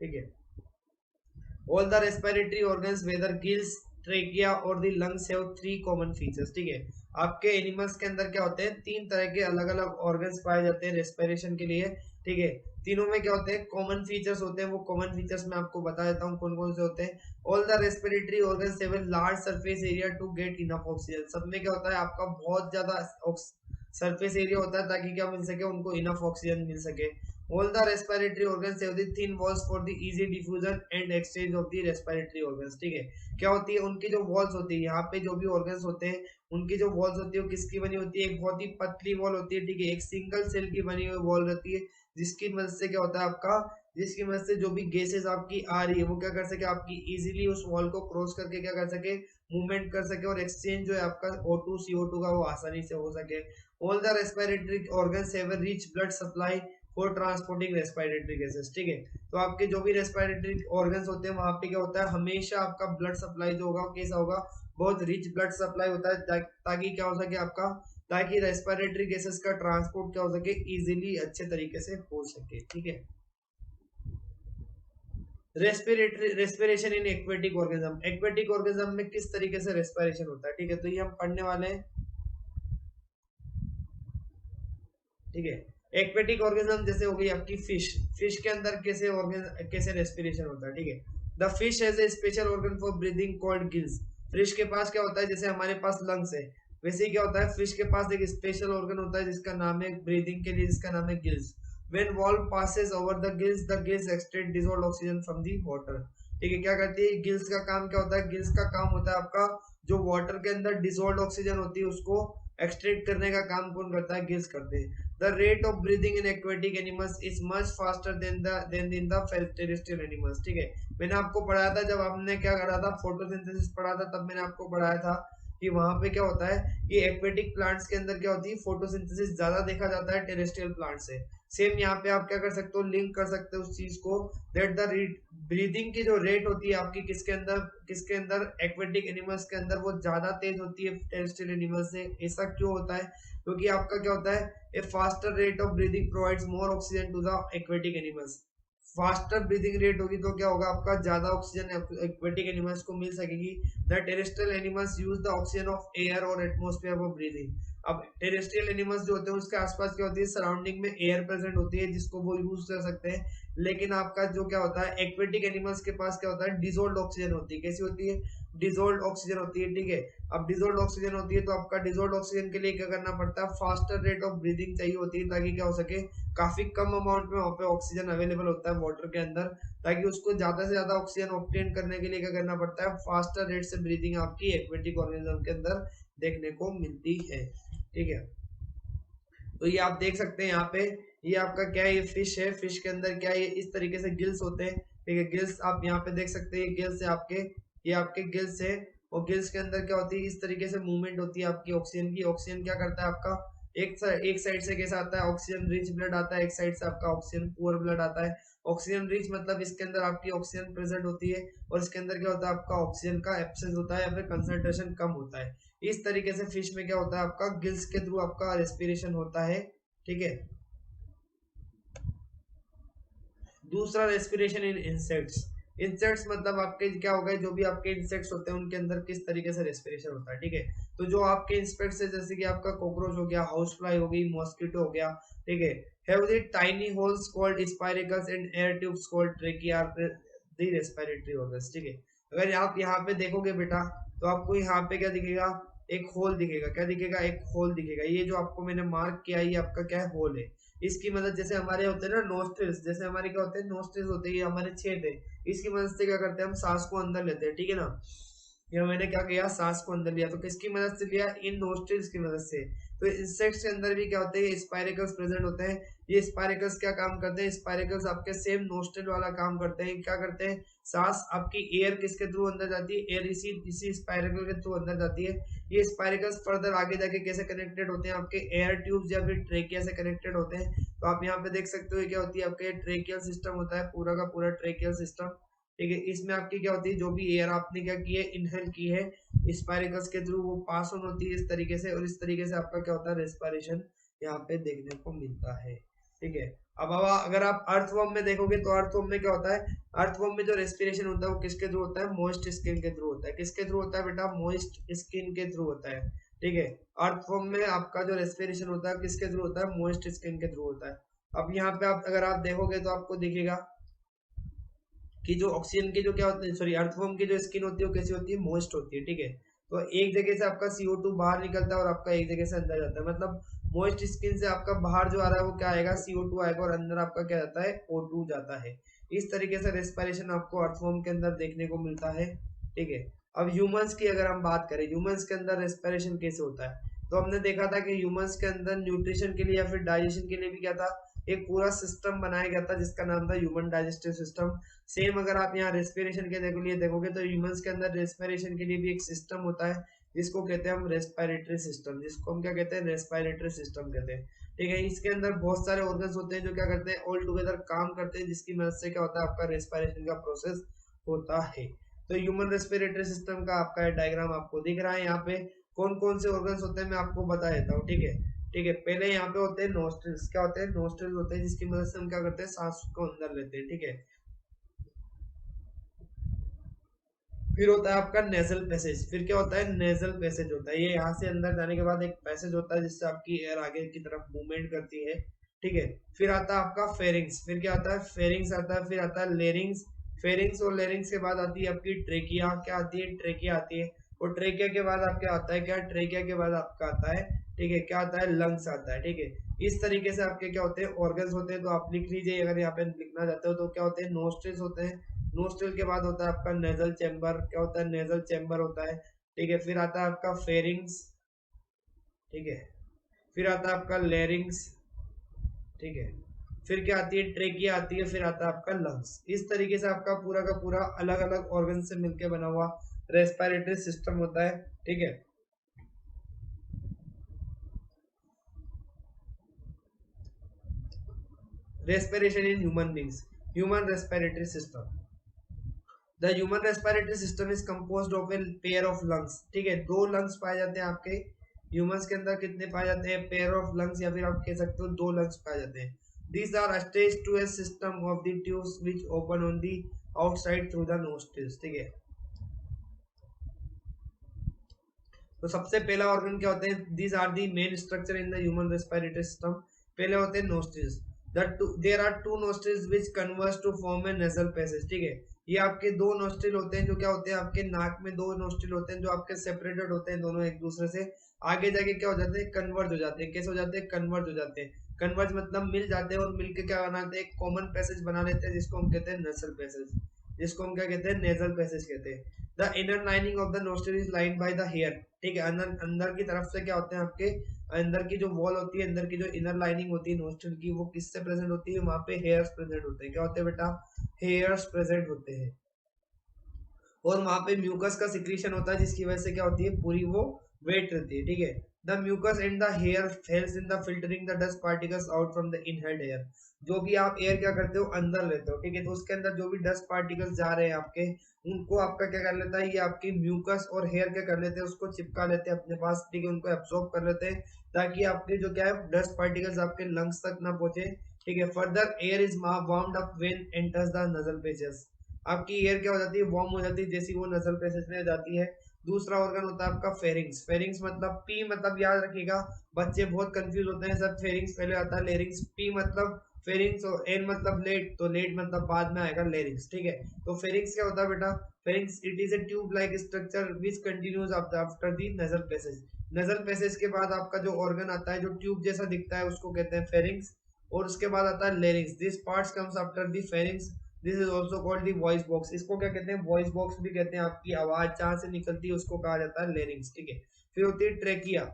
ठीक है, all the respiratory organs whether gills, trachea और the lungs have three common features. ठीक है, आपके एनिमल्स के अंदर क्या होते हैं, तीन तरह के अलग अलग ऑर्गन्स पाए जाते हैं रेस्पिरेशन के लिए। ठीक है, तीनों में क्या होते हैं कॉमन फीचर्स होते हैं, वो कॉमन फीचर्स मैं आपको बता देता हूँ कौन कौन से होते हैं। All the respiratory organs have a large surface area to get enough oxygen. सब में क्या होता है आपका बहुत ज्यादा सरफेस एरिया होता है ताकि क्या मिल सके उनको इनफ ऑक्सीजन मिल सके। All the respiratory organs have the thin walls for the easy diffusion and exchange of the respiratory organs। ठीक है, क्या होती है उनकी जो वॉल्स होती है, यहाँ पे जो भी ऑर्गन्स होते हैं उनकी जो वॉल्स होती है वो किसकी बनी होती है, एक बहुत ही पतली वॉल होती है। ठीक है, एक सिंगल सेल की बनी हुई वॉल रहती है जिसकी मदद से क्या होता है आपका, जिसकी मदद से जो भी गैसेस आपकी आ रही है वो क्या कर सके, आपकी इजीली उस वॉल को क्रॉस करके क्या कर सके, मूवमेंट कर सके और एक्सचेंज जो है आपका O2 CO2 का वो आसानी से हो सके। All the respiratory organs have a rich blood supply for transporting respiratory gases. ठीक है, तो आपके जो भी रेस्पिरेटरी ऑर्गन्स होते हैं वहां पे क्या होता है, हमेशा आपका ब्लड सप्लाई जो होगा कैसा होगा, बहुत रिच ब्लड सप्लाई होता है, ताकि क्या हो सके आपका, ताकि रेस्पिरेटरी गैसेस का ट्रांसपोर्ट क्या हो सके, इजीली अच्छे तरीके से हो सके। ठीक है, respiratory respiration in aquatic organism, aquatic organism में किस तरीके से रेस्पिरेशन होता है। ठीक है, तो ये हम पढ़ने वाले हैं। ठीक है, एक्वेटिक ऑर्गेनिज्म जैसे हो गई आपकी फिश, फिश के अंदर कैसे रेस्पिरेशन होता है। ठीक है, the fish has a special organ for breathing called gills. Fish के पास क्या होता है, जैसे हमारे पास लंग्स है वैसे ही क्या होता है, फिश के पास एक स्पेशल ऑर्गन होता है जिसका नाम है ब्रीदिंग के लिए, जिसका नाम है gills. When valve passes over the gills extract dissolved oxygen from the water. ठीक है, क्या करती है गिल्स का काम, क्या होता है गिल्स का काम होता है आपका, जो वाटर के अंदर डिसॉल्व्ड ऑक्सीजन होती है उसको एक्सट्रैक्ट करने का काम कौन करता है, गिल्स करते हैं। The rate of breathing in aquatic animals is much faster than in the terrestrial animals। ठीक है, मैंने आपको पढ़ाया था जब आपने क्या करा था, फोटोसिंथेसिस पढ़ा था, तब मैंने आपको पढ़ाया था कि वहां पे क्या होता है कि एक्वेटिक प्लांट्स के अंदर क्या होती है, फोटोसिंथेसिस ज्यादा देखा जाता है टेरेस्ट्रियल प्लांट से। सेम यहाँ पे आप क्या कर सकते हो, लिंक कर सकते हो उस चीज को, दैट द ब्रीदिंग की जो रेट होती है आपकी किसके अंदर एक्वेटिक एनिमल्स के अंदर वो ज्यादा तेज होती है टेरेस्ट्रियल एनिमल्स से। ऐसा क्यों होता है, क्योंकि आपका क्या होता है, a faster rate of breathing provides more oxygen to the aquatic animals. Faster breathing rate होगी तो क्या होगा आपका, ज्यादा ऑक्सीजन एक्वेटिक एनिमल्स को मिल सकेगी। The terrestrial animals use the oxygen of air और एटमॉस्फेयर फॉर ब्रीदिंग। अब टेरेस्ट्रियल एनिमल्स जो होते हैं उसके आसपास क्या होती है, सराउंडिंग में एयर प्रेजेंट होती है जिसको वो यूज कर सकते हैं। लेकिन आपका जो क्या होता है एक्वेटिक एनिमल्स के पास क्या होता है, डिसॉल्व्ड ऑक्सीजन होती है। कैसी होती है, डिसॉल्व्ड ऑक्सीजन होती है। ठीक है, अब डिसॉल्व्ड ऑक्सीजन होती है तो आपका डिसॉल्व्ड ऑक्सीजन के लिए क्या करना पड़ता है, फास्टर रेट ऑफ ब्रीदिंग चाहिए होती है, ताकि क्या हो सके, काफी कम अमाउंट में वहाँ पे ऑक्सीजन अवेलेबल होता है वाटर के अंदर, ताकि उसको ज्यादा से ज्यादा ऑक्सीजन ऑब्टेन करने के लिए क्या करना पड़ता है, फास्टर रेट से ब्रीदिंग आपकी एक्वेटिक ऑर्गेनिज्म के अंदर देखने को मिलती है। ठीक है, तो ये आप देख सकते हैं यहाँ पे, ये आपका क्या है, ये फिश है, फिश के अंदर क्या है, ये इस तरीके से गिल्स होते हैं। ठीक है, गिल्स आप यहाँ पे देख सकते हैं, गिल्स है आपके, ये आपके गिल्स है, और गिल्स के अंदर क्या होती है, इस तरीके से मूवमेंट होती है आपकी ऑक्सीजन की। ऑक्सीजन क्या करता है आपका, एक साइड से कैसा आता है, ऑक्सीजन रिच ब्लड आता है, एक साइड से आपका ऑक्सीजन पुअर ब्लड आता है। ऑक्सीजन रिच मतलब इसके अंदर आपकी ऑक्सीजन प्रेजेंट होती है, और इसके अंदर क्या होता है आपका ऑक्सीजन का एब्सेंस होता है या फिर कंसंट्रेशन कम होता है। इस तरीके से फिश में क्या होता है आपका, गिल्स के थ्रू आपका रेस्पिरेशन होता है। ठीक है, दूसरा रेस्पिरेशन इन इंसेक्ट्स। इंसेक्ट्स मतलब आपके क्या हो गए, जो भी आपके इंसेक्ट्स होते हैं उनके अंदर किस तरीके से रेस्पिरेशन होता है। ठीक है, तो जो आपके इंसेक्ट्स है जैसे कि आपका कॉकरोच हो गया, हाउस फ्लाई हो गई, मॉस्किटो हो गया। ठीक है, have the tiny holes called spiracles and air tubes called trachea are the respiratory organs. ठीक है, अगर आप यहाँ पे देखोगे बेटा तो आपको यहाँ पे क्या दिखेगा, एक होल दिखेगा। क्या दिखेगा, एक होल दिखेगा। ये जो आपको मैंने मार्क किया ये आपका क्या है, होल है। इसकी मदद, जैसे हमारे होते हैं ना नोस्ट्रिल्स, जैसे हमारे क्या होते हैं नोस्ट्रिल्स होते हैं, ये हमारे छेद है, इसकी मदद से क्या करते हैं हम सांस को अंदर लेते हैं। ठीक है ना, ये मैंने क्या किया, सांस को अंदर लिया, तो किसकी मदद से लिया, इन नोस्ट्रिल्स की मदद से। तो इंसेक्ट्स के अंदर भी क्या होते हैं, स्पाइरेकल्स प्रेजेंट होते हैं। ये स्पाइरेकल्स क्या काम करते हैं, स्पाइरेकल्स आपके सेम नोस्ट्रिल वाला काम करते हैं। क्या करते हैं, सांस आपकी एयर किसके थ्रू अंदर जाती है, एयर इसी स्पाइरेकल के थ्रू अंदर जाती है। ये स्पाइरेकल्स फर्दर आगे जाके कैसे कनेक्टेड होते हैं, आपके एयर ट्यूब्स या फिर ट्रेकिया से कनेक्टेड होते हैं। तो आप यहाँ पे देख सकते हो क्या होती है, आपके ट्रेकियल सिस्टम होता है, पूरा का पूरा ट्रेकियल सिस्टम। ठीक है, इसमें आपकी क्या होती है, जो भी एयर आपने क्या की है, इनहेल की है स्पाइरेकल्स के थ्रू, वो पास ऑन होती है इस तरीके से, और इस तरीके से आपका क्या होता है, रेस्पिरेशन यहाँ पे देखने को मिलता है। ठीक है, अब अगर आप अर्थवर्म में देखोगे तो अर्थवर्म में क्या होता है, अर्थवर्म में जो रेस्पिरेशन होता है वो किसके थ्रू होता है, मॉइस्ट स्किन के थ्रू होता है। किसके थ्रू होता है बेटा, मॉइस्ट स्किन के थ्रू होता है। ठीक है, अर्थवर्म में आपका जो रेस्पिरेशन होता है किसके थ्रू होता है, मॉइस्ट स्किन के थ्रू होता है। अब यहाँ पे आप अगर आप देखोगे तो आपको दिखेगा कि जो ऑक्सीजन की जो क्या होती है, सॉरी अर्थवर्म की जो स्किन होती है वो कैसी होती है, मॉइस्ट होती है। ठीक है, तो एक जगह से आपका CO2 बाहर निकलता है और आपका एक जगह से अंदर जाता है, मतलब मोइस्ट स्किन से आपका बाहर जो आ रहा है वो क्या आएगा, CO2 आएगा, और अंदर आपका क्या जाता है, O2 जाता है। इस तरीके से रेस्पिरेशन आपको अर्थवॉर्म के अंदर देखने को मिलता है, ठीक है। अब ह्यूमंस की अगर हम बात करें, ह्यूमंस के अंदर रेस्पिरेशन कैसे होता है, तो हमने देखा था कि ह्यूमंस के अंदर न्यूट्रिशन के लिए या फिर डाइजेशन के लिए भी क्या था, एक पूरा सिस्टम बनाया गया था जिसका नाम था ह्यूमन डाइजेस्टिव सिस्टम। सेम अगर आप यहाँ रेस्पिरेशन के लिए देखोगे तो ह्यूमंस के अंदर रेस्पिरेशन के लिए भी एक सिस्टम होता है जिसको कहते हैं हम रेस्पिरेटरी सिस्टम, जिसको हम क्या कहते हैं, रेस्पिरेटरी सिस्टम कहते हैं, ठीक है। इसके अंदर बहुत सारे ऑर्गन्स होते हैं जो क्या करते हैं, ऑल टुगेदर काम करते हैं, जिसकी मदद से क्या होता है, आपका रेस्पिरेशन का प्रोसेस होता है। तो ह्यूमन रेस्पिरेटरी सिस्टम का आपका डायग्राम आपको दिख रहा है यहाँ पे। कौन कौन से ऑर्गन्स होते हैं मैं आपको बता देता हूँ, ठीक है। ठीक है, पहले यहाँ पे होते हैं नोस्ट्रिल्स। क्या होते हैं, नोस्ट्रिल्स होते हैं जिसकी मदद से हम क्या करते हैं, सांस को अंदर लेते हैं, ठीक है। फिर होता है आपका नेजल पैसेज। फिर क्या होता है, नेजल पैसेज होता है, ये यहाँ से अंदर जाने के बाद एक पैसेज होता है जिससे आपकी एयर आगे की तरफ मूवमेंट करती है, ठीक है। फिर आता है आपका फेरिंग्स। फिर क्या आता है, फेरिंग्स आता है। फिर आता है लेरिंग्स। फेरिंग्स और लेरिंग्स के बाद आती है आपकी ट्रेकिया। क्या आती है, ट्रेकिया आती है। और ट्रेकिया के बाद आपका आता है क्या, ट्रेकिया के बाद आपका आता है, ठीक है, क्या आता है, लंग्स आता है, ठीक है। इस तरीके से आपके क्या होते हैं, ऑर्गन्स होते हैं। तो आप लिख लीजिए, अगर यहाँ पे लिखना चाहते हो तो क्या होते हैं, नोस्ट्रिल्स होते हैं। नोस्ट्रल के बाद होता है आपका नेजल चैम्बर। क्या होता है, नेजल चैम्बर होता है, ठीक है। फिर आता है आपका फेरिंग्स, ठीक है। फिर आता है आपका लेरिंग्स, ठीक है। फिर क्या आती है, ट्रेकिया आती है। फिर आता है आपका लंग्स। इस तरीके से आपका पूरा का पूरा अलग अलग ऑर्गन से मिलकर बना हुआ रेस्पिरेटरी सिस्टम होता है, ठीक है। Respiration in human beings, human respiratory system. The human respiratory system is composed of a pair of lungs, ठीक है। दो लंग्स पाए जाते हैं आपके ह्यूमंस के अंदर। कितने पाए जाते हैं, पेयर ऑफ लंग्स, या फिर आप कह सकते हो दो लंग्स पाए जाते हैं। These are attached to a system of the tubes which open on the outside through the nostrils, ठीक है। तो सबसे पहला ऑर्गन क्या होते हैं, these are the main structure in the human respiratory system. पहले होते हैं nostrils. There are two nostrils which converge to form a nasal passage, ठीक है। ये आपके दो नोस्ट्रिल होते हैं जो क्या होते हैं, आपके नाक में दो नोस्ट्रिल होते हैं जो आपके सेपरेटेड होते हैं दोनों एक दूसरे से। आगे जाके क्या हो जाते हैं, कन्वर्ज हो जाते हैं। कैसे हो जाते हैं, कन्वर्ज हो जाते हैं। कन्वर्ज मतलब मिल जाते हैं, और मिलके क्या बनाते हैं, एक कॉमन पैसेज बना लेते हैं जिसको हम कहते हैं नेजल पैसेज, जिसको हम क्या कहते हैं, नेजल पैसेज कहते हैं। The inner lining of the nostril is lined by the hair, ठीक है। अंदर अंदर की तरफ से क्या होते हैं, आपके अंदर की जो वॉल होती है, अंदर की जो इनर लाइनिंग होती है नोस्ट्रिल की, वो किससे प्रेजेंट होती है, वहां पे हेयर्स प्रेजेंट होते हैं। क्या होते हैं बेटा, हेयर्स प्रेजेंट होते हैं। और वहां पे म्यूकस का सिक्रीशन होता है जिसकी वजह से क्या होती है, पूरी वो वेट रहती है, ठीक है। The mucus and the hair helps in the filtering the dust particles out from the inhaled air. जो भी आप एयर क्या करते हो, अंदर लेते हो, ठीक है। तो उसके अंदर जो भी डस्ट पार्टिकल्स जा रहे हैं आपके, उनको आपका क्या कर लेता है, ये आपकी म्यूकस और हेयर क्या कर लेते हैं, उसको चिपका लेते हैं अपने पास, ठीक है। उनको एब्सॉर्ब कर लेते हैं ताकि आपके जो क्या है, डस्ट पार्टिकल्स आपके लंग्स तक ना पहुंचे, ठीक है। Further air is warmed up when enters the nasal pages. आपकी एयर क्या हो जाती है, वार्म हो जाती है जैसी वो नजल पैसेज में जाती है। दूसरा ऑर्गन होता है आपका फेरिंग्स। फेरिंग्स मतलब पी, मतलब याद रखिएगा, बच्चे बहुत कंफ्यूज होते हैं सब। फेरिंग्स पहले आता है, लेरिंग्स। पी मतलब फेरिंग्स, और एन मतलब लेट, तो लेट मतलब बाद में आएगा लेरिंग्स, ठीक है। तो फेरिंग्स क्या होता है बेटा, pharynx it is A tube like structure which continues after the nasal passage. Nasal passage के बाद आपका जो ऑर्गन आता है जो ट्यूब जैसा दिखता है उसको कहते हैं फेरिंग्स। और उसके बाद आता है larynx. This parts comes after the pharynx. This is also called the voice box. इसको क्या कहते हैं, वॉइस बॉक्स भी कहते हैं। आपकी आवाज जहां से निकलती है उसको कहा जाता है लेरिंग्स, ठीक है। फिर होती है trachea.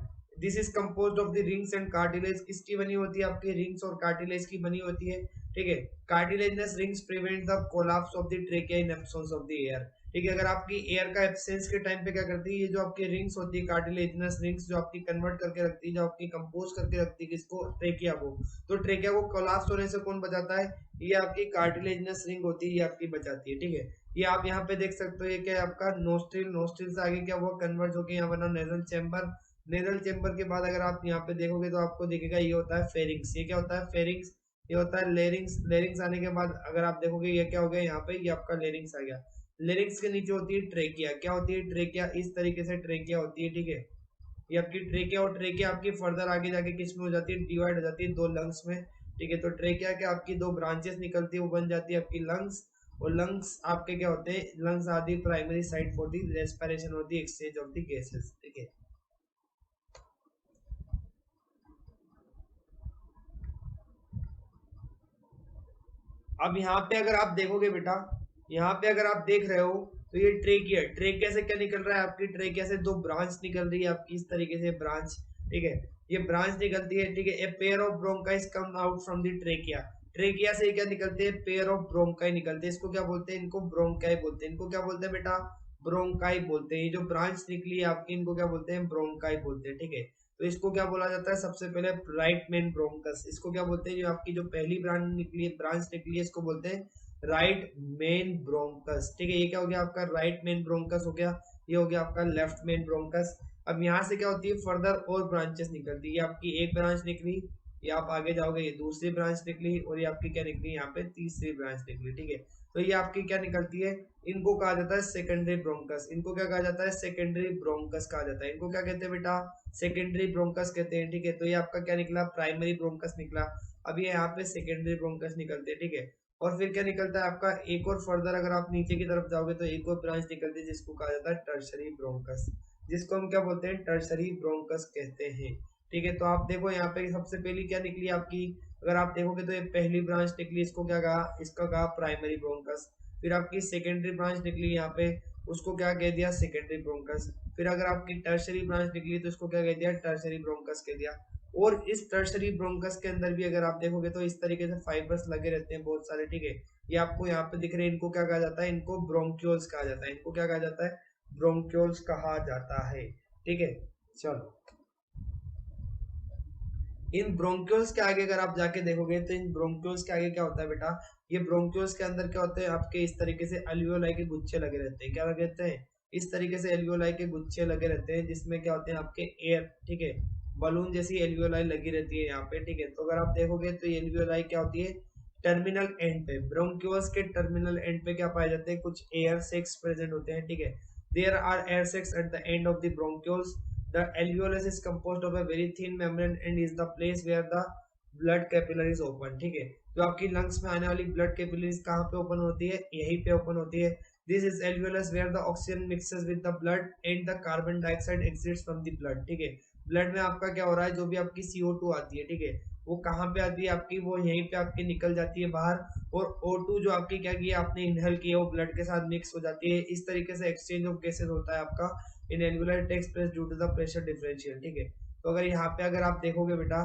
This is composed of the rings and cartilage. किसकी बनी होती है, आपकी रिंग्स और कार्टिलेज की बनी होती है, ठीक है। Cartilaginous rings prevent the collapse of the trachea in absence of the air, ठीक है। अगर आपकी एयर का एब्सेंस के टाइम पे क्या करती है, ये जो आपकी रिंग्स होती है, कार्टिलेजनस रिंग्स, जो आपकी कन्वर्ट करके रखती है, जो आपकी कंपोज करके रखती है किसको, ट्रेकिया को। तो ट्रेकिया को कोलैप्स होने से कौन बचाता है, ये आपकी कार्टिलेजनस रिंग होती है, ये आपकी बचाती है, ठीक है। ये आप यहाँ पे देख सकते हो, ये क्या है आपका नोस्ट्रिल। नोस्ट्रिल से आगे क्या हुआ, कन्वर्ट होकर यहाँ बना नेजल चैम्बर। नेजल चैम्बर के बाद अगर आप यहाँ पे देखोगे तो आपको दिखेगा ये होता है फेरिंग्स। ये क्या होता है, फेरिंग्स। ये होता है लेरिंग्स। लेरिंग्स आने के बाद अगर आप देखोगे ये क्या हो गया, यहाँ पे ये आपका लेरिंग्स आ गया। लेरिंग्स के नीचे होती है ट्रेकिया। क्या होती है, ट्रेकिया। इस तरीके से ट्रेकिया होती है, ठीक है। ये आपकी ट्रेकिया, और ट्रेकिया आपकी फर्दर आगे जाके किस में हो जाती है, डिवाइड हो जाती है दो लंग्स में, ठीक है। तो ट्रेकिया के आपकी दो ब्रांचेस निकलती है, वो बन जाती है आपकी लंग्स। और लंग्स आपके क्या होते हैं, lungs are the primary site for the respiration और the exchange of the gases, ठीक है। अब यहाँ पे अगर आप देखोगे बेटा, यहाँ पे अगर आप देख रहे हो तो ये ट्रेकिया, ट्रेकिया से क्या निकल रहा है आपकी, ट्रेकिया से दो ब्रांच निकल रही है आपकी इस तरीके से ब्रांच, ठीक है, ये ब्रांच निकलती है, ठीक है। A pair of bronchi come out from the trachea, trachea से क्या निकलते हैं, पेयर ऑफ ब्रोंकाई निकलते हैं, इसको क्या बोलते हैं, इनको ब्रोंकाई बोलते हैं, इनको क्या बोलते हैं बेटा, ब्रोंकाई बोलते हैं। ये जो ब्रांच निकली है आपकी इनको क्या बोलते हैं, ब्रोंकाई बोलते हैं, ठीक है। तो इसको क्या बोला जाता है, सबसे पहले राइट मेन ब्रोंकस, इसको क्या बोलते हैं, जो आपकी जो पहली ब्रांच निकली है इसको बोलते हैं राइट मेन ब्रोंकस, ठीक है। ये क्या हो गया आपका राइट मेन ब्रोंकस हो गया, ये हो गया आपका लेफ्ट मेन ब्रोंकस। अब यहाँ से क्या होती है, फर्दर और ब्रांचेस निकलती है, ये आपकी एक ब्रांच निकली, ये आप आगे जाओगे ये दूसरी ब्रांच निकली, और ये आपकी क्या निकली, यहाँ पे तीसरी ब्रांच निकली, ठीक है। तो ये आपकी क्या निकलती है, इनको कहा जाता है सेकेंडरी ब्रोंकस, इनको क्या कहा जाता है, सेकेंडरी ब्रोंकस कहा जाता है, इनको क्या कहते हैं बेटा, सेकेंडरी ब्रोंकस कहते हैं, ठीक है। तो ये आपका क्या निकला, प्राइमरी ब्रोंकस निकला। अब ये यहाँ पे सेकेंडरी ब्रोंकस निकलते हैं, ठीक है। और फिर क्या निकलता है आपका, एक और फर्दर अगर आप नीचे की तरफ जाओगे तो एक और ब्रांच निकलती है जिसको कहा जाता है टर्शरी ब्रोंकस, जिसको हम क्या बोलते हैं, टर्शरी ब्रोंकस कहते हैं, ठीक है। तो आप देखो यहाँ पे सबसे पहली क्या निकली आपकी, अगर आप देखोगे तो ये पहली ब्रांच निकली, इसको क्या कहा, इसका कहा प्राइमरी ब्रोंकस। फिर आपकी सेकेंडरी ब्रांच निकली यहाँ पे, उसको क्या कह दिया, सेकेंडरी ब्रोंकस। फिर अगर आपकी टर्शरी ब्रांच निकली तो इसको क्या कह दिया, टर्शरी ब्रोंकस कह दिया। और इस टर्शरी ब्रोंकस के अंदर भी अगर आप देखोगे तो इस तरीके से फाइबर्स लगे रहते हैं बहुत सारे, ठीक है। ये आपको यहाँ पे दिख रहे हैं, इनको क्या कहा जाता है, इनको ब्रोंक्यूल्स कहा जाता है, इनको क्या कहा जाता है, ब्रोंक्यूल्स कहा जाता है, ठीक है। चलो, इन ब्रोंक्यूल्स के आगे अगर आप जाके देखोगे तो इन ब्रोंक्यूल्स के आगे क्या होता है बेटा, ये ब्रोंक्यूल्स के अंदर क्या होते हैं आपके, इस तरीके से अल्वियोलाई के गुच्छे लगे रहते हैं, क्या लगे रहते हैं, इस तरीके से एल्वियोलाई के गुच्छे लगे रहते हैं, जिसमें क्या होते हैं आपके एयर, ठीक है, बलून जैसी एल्वियोलाई लगी रहती है यहाँ पे, ठीक है। तो अगर आप देखोगे तो ये एल्वियोलाई क्या होती है, टर्मिनल एंड पे, ब्रोंक्यूल्स के टर्मिनल एंड पे क्या पाए जाते हैं, कुछ एयर सेक्स प्रेजेंट होते हैं, ठीक है। There are air sacs at the end of the bronchioles. The alveolus is composed of a very thin membrane and is the place where the blood capillaries open, ठीक है। जो आपकी लंग्स में आने वाली ब्लड कैपिलरीज कहाँ पे ओपन होती है, यहीं पे ओपन होती है। This is alveolus where the oxygen mixes with the blood and the carbon dioxide exits from the blood, ठीक है। ब्लड में आपका क्या हो रहा है, जो भी आपकी CO2 आती है, ठीक है, वो कहाँ पे आती है आपकी, वो यहीं पे आपकी निकल जाती है बाहर, और O2 जो आपकी क्या किया आपने इनहेल किया वो ब्लड के साथ मिक्स हो जाती है। इस तरीके से एक्सचेंज ऑफ गैसेस होता है आपका in alveoli takes place due to the pressure differential, ठीक है। तो अगर यहाँ पे अगर आप देखोगे बेटा,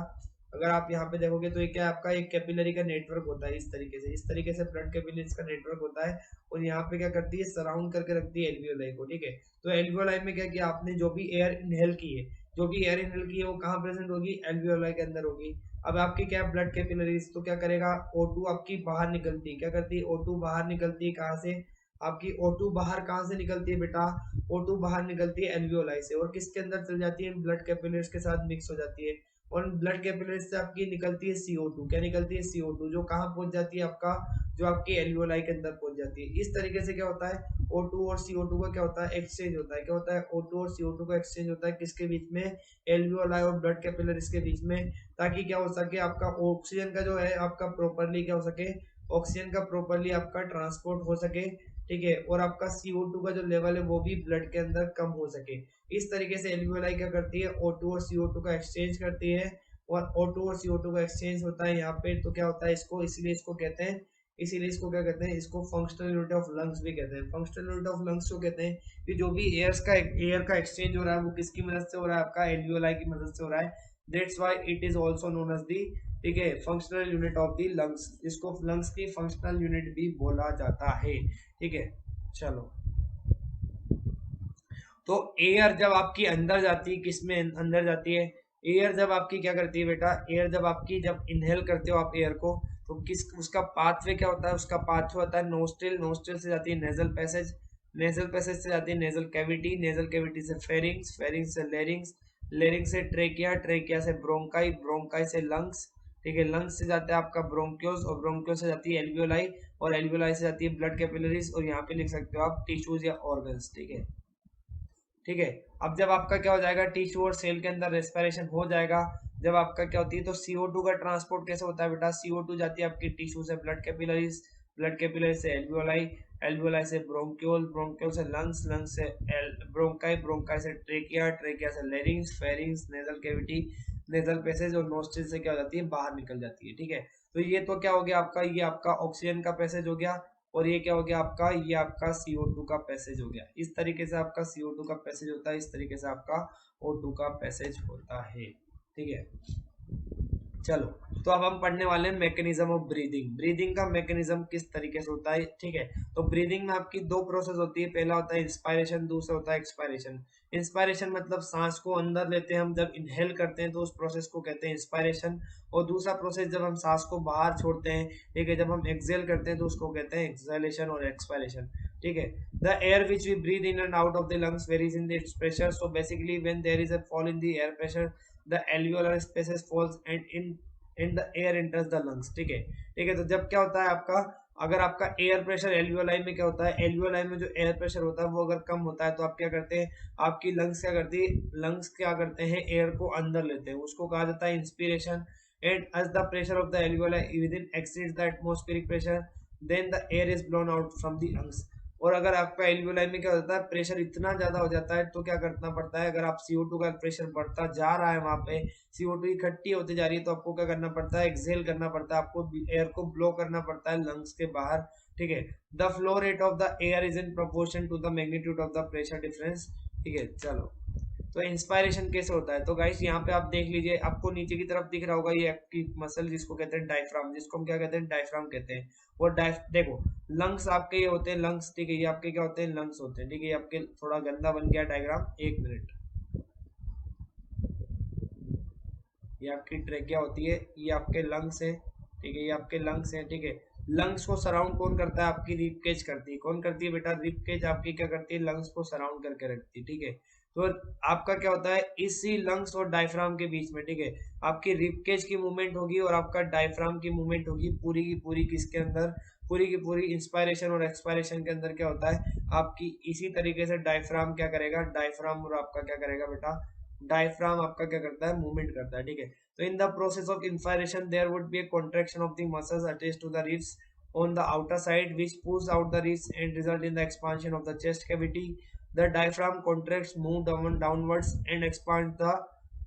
अगर आप यहाँ पे देखोगे तो ये क्या आपका एक कैपिलरी का नेटवर्क होता है, इस तरीके से ब्लड कैपिलरीज का नेटवर्क होता है, और यहाँ पे क्या करती है, सराउंड करके रखती है एल्वियोलाई को, ठीक है। तो एल्वियोलाई में क्या किया आपने, जो भी एयर इनहेल की है, जो भी एयर इनहेल की है वो कहाँ प्रेजेंट होगी, एल्वियोलाई के अंदर होगी। अब आपकी क्या ब्लड कैपिलरीज, तो क्या करेगा, O2 आपकी बाहर निकलती है, क्या करती है, O2 बाहर निकलती है, कहाँ से, आपकी O2 बाहर कहाँ से निकलती है बेटा, O2 बाहर निकलती है एल्वियोलाई से, और किसके अंदर चल जाती है, ब्लड कैपिलरीज के साथ मिक्स हो जाती है, और ब्लड कैपिलरीज से आपकी निकलती है CO2, क्या निकलती है, CO2, जो कहाँ पहुंच जाती है आपका, जो आपकी एल्वियोलाई के अंदर पहुंच जाती है। इस तरीके से क्या होता है, O2 और CO2 का क्या होता है, एक्सचेंज होता है, क्या होता है, O2 और CO2 का एक्सचेंज होता है किसके बीच में, एल्वियोलाई और ब्लड कैपिलरीज के बीच में, ताकि क्या हो सके आपका ऑक्सीजन का जो है आपका प्रॉपरली क्या हो सके, ऑक्सीजन का प्रॉपरली आपका ट्रांसपोर्ट हो सके, ठीक है, और आपका CO2 का जो लेवल है वो भी ब्लड के अंदर कम हो सके। इस तरीके से एल्वियोलाई क्या करती है, O2 और CO2 का एक्सचेंज करती है, और O2 और CO2 का एक्सचेंज होता है यहाँ पे, तो क्या होता है इसको, इसीलिए इसको क्या कहते हैं, इसको फंक्शनल यूनिट ऑफ लंग्स भी कहते हैं। फंक्शनल यूनिट ऑफ लंग्स को कहते हैं कि जो भी एयर का एक्सचेंज हो रहा है वो किसकी मदद से हो रहा है, आपका एल्वियोलाई की मदद से हो रहा है। That's why it is also known as the, ठीक है, functional unit of the lungs, जिसको लंग्स की फंक्शनल यूनिट भी बोला जाता है, ठीक है। चलो, तो एयर जब आपकी अंदर जाती है, किसमें अंदर जाती है, एयर जब आपकी क्या करती है बेटा, एयर जब आपकी जब इनहेल करते हो आप एयर को, तो किस उसका पाथवे क्या होता है, उसका पाथवे होता है नोस्ट्रिल, नोस्ट्रिल से जाती है नेजल पैसेज, नेजल पैसेज से जाती है नेजल कैविटी, नेजल कैविटी से फेरिंग्स, फेरिंग्स से लेरिंग्स, लेरिंग्स से ट्रेकिया, ट्रेकिया से ब्रोंकाई, ब्रोंकाई से लंग्स, ठीक है, लंग्स से जाता है आपका ब्रोंक्योस, और ब्रोंक्योस से जाती है एल्वियोलाई, और एल्वियोलाई से जाती है ब्लड कैपिलरीज, और यहाँ पे लिख सकते हो आप टिश्यूज या ऑर्गन्स, ठीक है, ठीक है। अब जब आपका क्या हो जाएगा, टिश्यू और सेल के अंदर रेस्पिरेशन हो जाएगा, जब आपका क्या होती है, तो CO2 का ट्रांसपोर्ट कैसे होता है बेटा, CO2 जाती है आपकी टिश्यू से ब्लड कैपिलरीज, ब्लड कैपिलरी से एल्वियोलाई, एल्वियोलाई से ब्रोंक्यूल, ब्रोंक्यूल से लंग्स, लंग्स से ब्रोंकाई, ब्रोंकाई से ट्रेकिया, ट्रेकिया से larynx, pharynx, nasal cavity, nasal passage, और नोस्ट्रिल से क्या हो जाती है, बाहर निकल जाती है, ठीक है। तो ये तो क्या हो गया आपका, ये आपका ऑक्सीजन का पैसेज हो गया, और ये क्या हो गया आपका, ये आपका CO2 का पैसेज हो गया। इस तरीके से आपका CO2 का पैसेज होता है, इस तरीके से आपका O2 का पैसेज होता है, ठीक है। चलो, तो अब हम पढ़ने वाले हैं मैकेनिज्म ऑफ ब्रीदिंग। ब्रीदिंग का मैकेनिज्म किस तरीके से होता है, ठीक है। तो ब्रीदिंग में आपकी दो प्रोसेस होती है, पहला होता है इंस्पायरेशन, दूसरा होता है एक्सपायरेशन। इंस्पायरेशन मतलब सांस को अंदर लेते हैं हम, जब इनहेल करते हैं तो उस प्रोसेस को कहते हैं इंस्पायरेशन। और दूसरा प्रोसेस जब हम सांस को बाहर छोड़ते हैं, ठीक है, जब हम एक्सेल करते हैं तो उसको कहते हैं एक्सहेलेशन और एक्सपायरेशन, ठीक है। The air which we breathe in and out of the lungs varies in its pressure, so basically when there is a fall in the air pressure the alveolar spaces falls and in the air enters the lungs, ठीक है, ठीक है। तो जब क्या होता है आपका, अगर आपका एयर प्रेशर एल्वियोलाई में क्या होता है, एल्वियोलाई में जो एयर प्रेशर होता है वो अगर कम होता है तो आप क्या करते हैं, आपकी लंग्स क्या करती है, लंग्स क्या करते हैं, एयर को अंदर लेते हैं, उसको कहा जाता है inspiration. And as the pressure of the alveoli within exceeds the atmospheric pressure then the air is blown out from the lungs। और अगर आपका एल्वियोलाई में क्या होता है, प्रेशर इतना ज्यादा हो जाता है तो क्या करना पड़ता है, अगर आप CO2 का प्रेशर बढ़ता जा रहा है, वहां पे CO2 इकट्ठी होती जा रही है, तो आपको क्या करना पड़ता है, एक्सहेल करना पड़ता है, आपको एयर को ब्लो करना पड़ता है लंग्स के बाहर, ठीक है। The flow rate of the air is in proportion to the magnitude of the pressure difference, ठीक है। चलो, तो इंस्पायरेशन कैसे होता है, तो गाइस यहाँ पे आप देख लीजिए, आपको नीचे की तरफ दिख रहा होगा ये आपकी मसल जिसको कहते हैं डायफ्राम, जिसको हम क्या कहते हैं, डायफ्राम कहते हैं। और देखो, लंग्स आपके ये होते हैं लंग्स, ठीक है, ये आपके क्या होते हैं, लंग्स होते हैं, ठीक है। ये आपके थोड़ा गंदा बन गया डायग्राम, एक मिनट। ये आपकी ट्रेकिया होती है, ये आपके लंग्स है, ठीक है, ये आपके लंग्स है, ठीक है। लंग्स को सराउंड कौन करता है, आपकी रिब केज करती है। कौन करती है बेटा, रिब केज आपकी क्या करती है, लंग्स को सराउंड करके रखती है, ठीक है। तो आपका क्या होता है, इसी लंग्स और डायफ्राम के बीच में, ठीक है, आपकी रिब केज की मूवमेंट होगी और आपका डायफ्राम की मूवमेंट होगी, पूरी की पूरी किसके अंदर, पूरी की पूरी इंस्पायरेशन और एक्सपायरेशन के अंदर क्या होता है, आपकी इसी तरीके से डायफ्राम क्या करेगा, डायफ्राम और आपका क्या करेगा बेटा, डायफ्राम आपका क्या करता है, मूवमेंट करता है, ठीक है। तो in the process of inspiration there would be a contraction of the muscles attached to the ribs on the outer side which pulls out the ribs and result in the expansion of the chest cavity. The diaphragm contracts, move downwards and expands the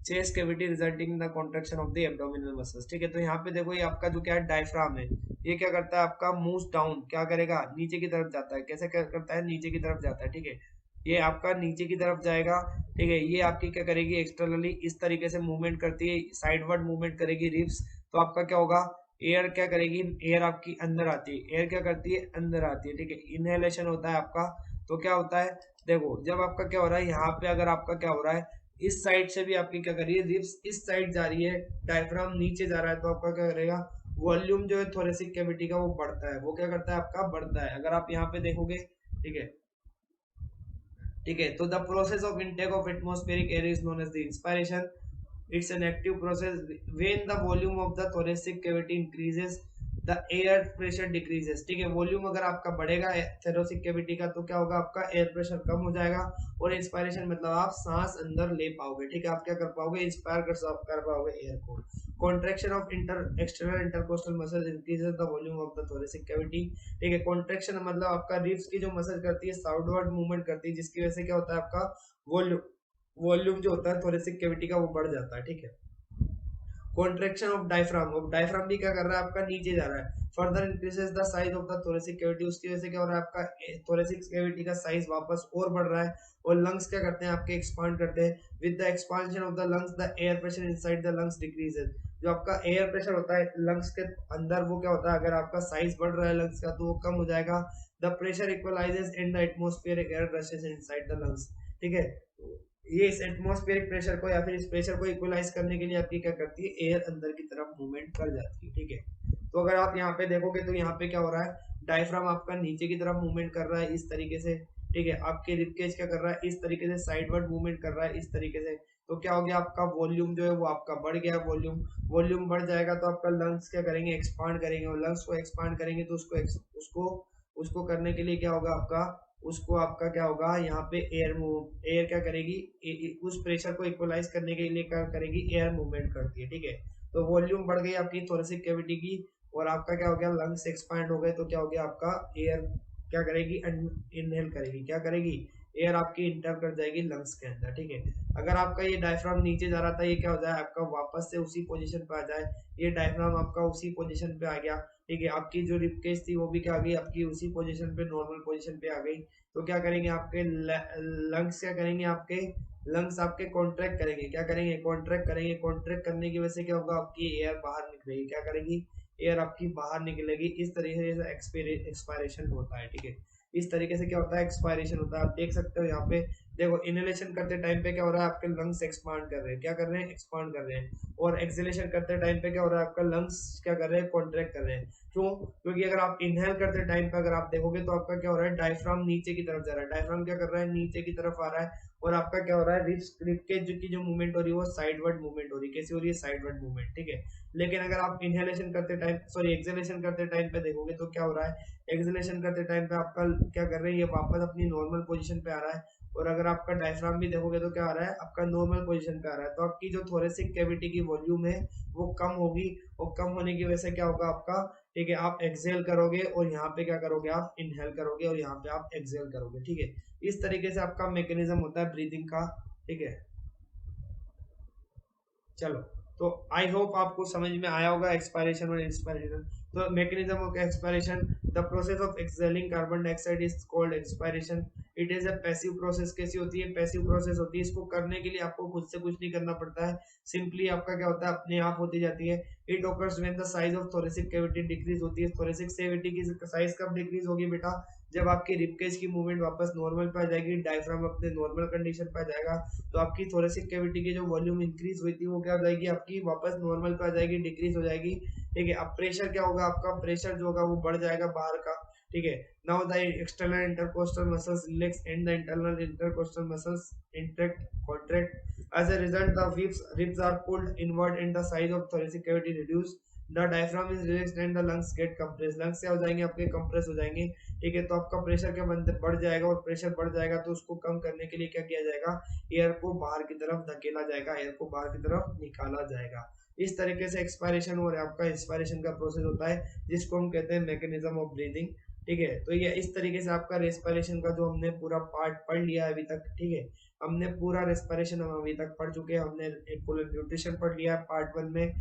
chest cavity resulting in the contraction of the abdominal muscles, ठीक है। तो यहाँ पे देखो, ये आपका जो क्या है डायफ्राम है, ये क्या करता है, आपका मूव्स डाउन, क्या करेगा, नीचे की तरफ जाता है। कैसे क्या करता है, नीचे की तरफ जाता है, ठीक है। ये आपका नीचे की तरफ जाएगा, ठीक है। ये आपकी क्या करेगी, एक्सटर्नली इस तरीके से मूवमेंट करती है, साइडवर्ड मूवमेंट करेगी रिब्स, तो आपका क्या होगा, एयर क्या करेगी, एयर आपकी अंदर आती है, एयर क्या करती है, अंदर आती है, ठीक है। इनहेलेशन होता है आपका, तो क्या होता है, देखो जब आपका क्या हो रहा है, यहाँ पे अगर आपका क्या हो रहा है, इस साइड से भी आपकी क्या कर रही है, रिब्स इस साइड जा रही है, डायफ्राम नीचे जा रहा है, तो आपका क्या करेगा, वॉल्यूम जो है थोरेसिक कैविटी का वो बढ़ता है, वो क्या करता है आपका, बढ़ता है। अगर आप यहाँ पे देखोगे, ठीक है, ठीक है। तो the process of intake of atmospheric air is known as the inspiration. It's an active process when the volume of the thoracic cavity increases the air pressure decreases, ठीक है। वॉल्यूम अगर आपका बढ़ेगा थोरेसिक कैविटी का तो क्या होगा, आपका एयर प्रेशर कम हो जाएगा, और इंस्पायरेशन मतलब आप सांस अंदर ले पाओगे, ठीक है। आप क्या कर पाओगे, इंस्पायर कर पाओगे एयर को। Contraction of external intercostal muscles increases the volume of the thoracic cavity, ठीक है। कॉन्ट्रैक्शन मतलब आपका रिब्स की जो मसल करती है साउथवर्ड मूवमेंट करती है, जिसकी वजह से क्या होता है, आपका वॉल्यूम वॉल्यूम जो होता है थोरेसिक कैविटी का वो बढ़ जाता है, ठीक है। कॉन्ट्रैक्शन ऑफ डायफ्राम, अब डायफ्राम भी क्या कर रहा है, आपका नीचे जा रहा है, further increases the size of the thoracic cavity, उसकी वजह से क्या हो रहा है, आपका थोरेसिक कैविटी का साइज वापस और बढ़ रहा है, और लंग्स क्या करते हैं, आपके एक्सपांड करते हैं। With the expansion of the lungs the air pressure inside the lungs decreases, जो आपका एयर प्रेशर होता है लंग्स के अंदर वो क्या होता है, अगर आपका साइज बढ़ रहा है लंग्स का तो वो कम हो जाएगा। The pressure equalises in the atmospheric air rushes inside the lungs, ठीक है। ये इस एटमॉस्फेरिक प्रेशर को या फिर इस प्रेशर को इक्वलाइज करने के लिए आपकी क्या करती है, एयर अंदर की तरफ मूवमेंट कर जाती है, ठीक है। तो अगर आप यहाँ पे देखोगे तो यहाँ पे क्या हो रहा है, डायफ्राम आपका नीचे की तरफ मूवमेंट कर रहा है इस तरीके से, ठीक है। आपके रिबकेज क्या कर रहा है, इस तरीके से साइडवर्ड मूवमेंट कर रहा है इस तरीके से, तो क्या हो गया, आपका वॉल्यूम जो है वो आपका बढ़ गया, वॉल्यूम बढ़ जाएगा तो आपका लंग्स क्या करेंगे, एक्सपांड करेंगे, और लंग्स को एक्सपांड करेंगे तो उसको उसको करने के लिए क्या होगा आपका, उसको आपका क्या होगा, यहाँ पे एयर क्या करेगी, उस प्रेशर को इक्वलाइज करने के लिए क्या करेगी, एयर मूवमेंट करती है, ठीक है। तो वॉल्यूम बढ़ गई आपकी थोरेसिक कैविटी की, और आपका क्या हो गया, लंग्स एक्सपैंड हो गए, तो क्या हो गया आपका, एयर क्या करेगी, इनहेल करेगी, क्या करेगी, एयर आपकी इंटर कर जाएगी लंग्स के अंदर, ठीक है। अगर आपका ये डायफ्राम नीचे जा रहा था, ये क्या हो जाए आपका वापस से उसी पोजीशन पे आ जाए, ये डायफ्राम आपका उसी पोजीशन पे आ गया, ठीक है। आपकी जो रिबकेज थी वो भी क्या आ गई, आपकी उसी पोजीशन पे, नॉर्मल पोजीशन पे आ गई। तो क्या करेंगे आपके लंग्स, क्या करेंगे आपके लंग्स आपके कॉन्ट्रैक्ट करेंगे, क्या करेंगे कॉन्ट्रैक्ट करेंगे। कॉन्ट्रैक्ट करने की वजह से क्या होगा, आपकी एयर बाहर निकलेगी, क्या करेगी, एयर आपकी बाहर निकलेगी। इस तरीके से एक्सपायरेशन होता है, ठीक है। इस तरीके से क्या होता है, एक्सपायरेशन होता है। आप देख सकते हो यहाँ पे, देखो इनहेलेशन करते टाइम पे क्या हो रहा है, आपके लंग्स एक्सपांड कर रहे हैं, क्या कर रहे हैं, एक्सपांड कर रहे हैं। और एक्सहेलेशन करते टाइम पे क्या हो रहा है, आपका लंग्स क्या कर रहे हैं, कॉन्ट्रैक्ट कर रहे हैं। क्यों, क्योंकि अगर आप इनहेल करते टाइम पे अगर आप देखोगे तो आपका क्या हो रहा है, डायफ्राम नीचे की तरफ जा रहा है, डायफ्राम क्या कर रहा है, नीचे की तरफ आ रहा है। और आपका क्या हो रहा है, रिब की जो मूवमेंट हो रही है वो साइडवर्ड मूवमेंट हो रही है। कैसी हो रही है, साइडवर्ड मूवमेंट, ठीक है। लेकिन अगर आप इनहेलेशन करते टाइम, सॉरी एक्सहेलेशन करते टाइम पे देखोगे तो क्या हो रहा है, एक्सहेलेशन करते टाइम पे आपका क्या कर रहे हैं, ये वापस अपनी नॉर्मल पोजीशन पे आ रहा है। और अगर आपका डायफ्राम भी देखोगे तो क्या आ रहा है, आपका नॉर्मल पोजीशन पे आ रहा है। तो आपकी जो थोरेसिक कैविटी की वॉल्यूम है वो कम होगी, और कम होने की वजह से क्या होगा आपका, ठीक है, आप एक्सहेल करोगे और यहाँ पे क्या करोगे, आप इनहेल करोगे और यहाँ पे आप एक्सहेल करोगे, ठीक है। इस तरीके से आपका मैकेनिज्म होता है ब्रीदिंग का, ठीक है। चलो, तो आई होप आपको समझ में आया होगा एक्सपायरेशन और इंस्पायरेशन। तो mechanism of expiration, the process of exhaling carbon dioxide is called expiration. It is a passive process. कैसी होती है, पैसिव प्रोसेस होती है। इसको करने के लिए आपको खुद से कुछ नहीं करना पड़ता है, सिंपली आपका क्या होता है, अपने आप होती जाती है। It occurs when the size of thoracic cavity decrease होती है। थोरेसिक कैविटी की साइज कब डिक्रीज होगी बेटा, जब आपकी रिबकेज की मूवमेंट वापस नॉर्मल पे आ जाएगी, डायफ्राम अपने नॉर्मल कंडीशन पे आ जाएगा। तो आपकी थोरेसिक कैविटी की जो वॉल्यूम इंक्रीज हुई थी वो क्या हो जाएगी, आपकी वापस नॉर्मल पे आ जाएगी, डिक्रीज हो जाएगी, ठीक है। अब प्रेशर क्या होगा, आपका प्रेशर जो होगा वो बढ़ जाएगा बाहर का, ठीक है। Now the external intercostal muscles relax and the internal intercostal muscles contract. As a result, the ribs are pulled inward and the size of thoracic cavity reduced. The diaphragm is relaxed and the lungs get compressed. lungs क्या हो जाएंगे, आपके कंप्रेस हो जाएंगे, ठीक है। तो आपका प्रेशर क्या बढ़ जाएगा, और प्रेशर बढ़ जाएगा तो उसको कम करने के लिए क्या किया जाएगा, एयर को बाहर की तरफ धकेला जाएगा, एयर को बाहर की तरफ निकाला जाएगा। इस तरीके से एक्सपायरेशन और आपका इंस्पायरेशन का प्रोसेस होता है, जिसको हम कहते हैं मैकेनिज्म ऑफ ब्रीदिंग, ठीक है। तो ये इस तरीके से आपका रेस्पिरेशन का जो हमने पूरा पार्ट पढ़ लिया है अभी तक, ठीक है। हमने पूरा रेस्पिरेशन हम अभी तक पढ़ चुके हैं। हमने फुल न्यूट्रिशन पढ़ लिया पार्ट वन में,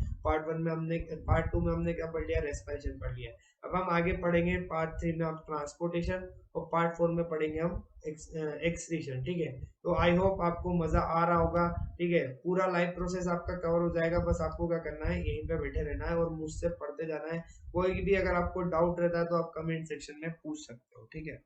हमने पार्ट टू में हमने क्या पढ़ लिया, रेस्पिरेशन पढ़ लिया। अब हम आगे पढ़ेंगे पार्ट थ्री में आप ट्रांसपोर्टेशन, और पार्ट फोर में पढ़ेंगे हम एक्सक्रीशन, ठीक है। तो आई होप आपको मजा आ रहा होगा, ठीक है। पूरा लाइफ प्रोसेस आपका कवर हो जाएगा, बस आपको क्या करना है, यहीं पे बैठे रहना है और मुझसे पढ़ते जाना है। कोई भी अगर आपको डाउट रहता है तो आप कमेंट सेक्शन में पूछ सकते हो, ठीक है।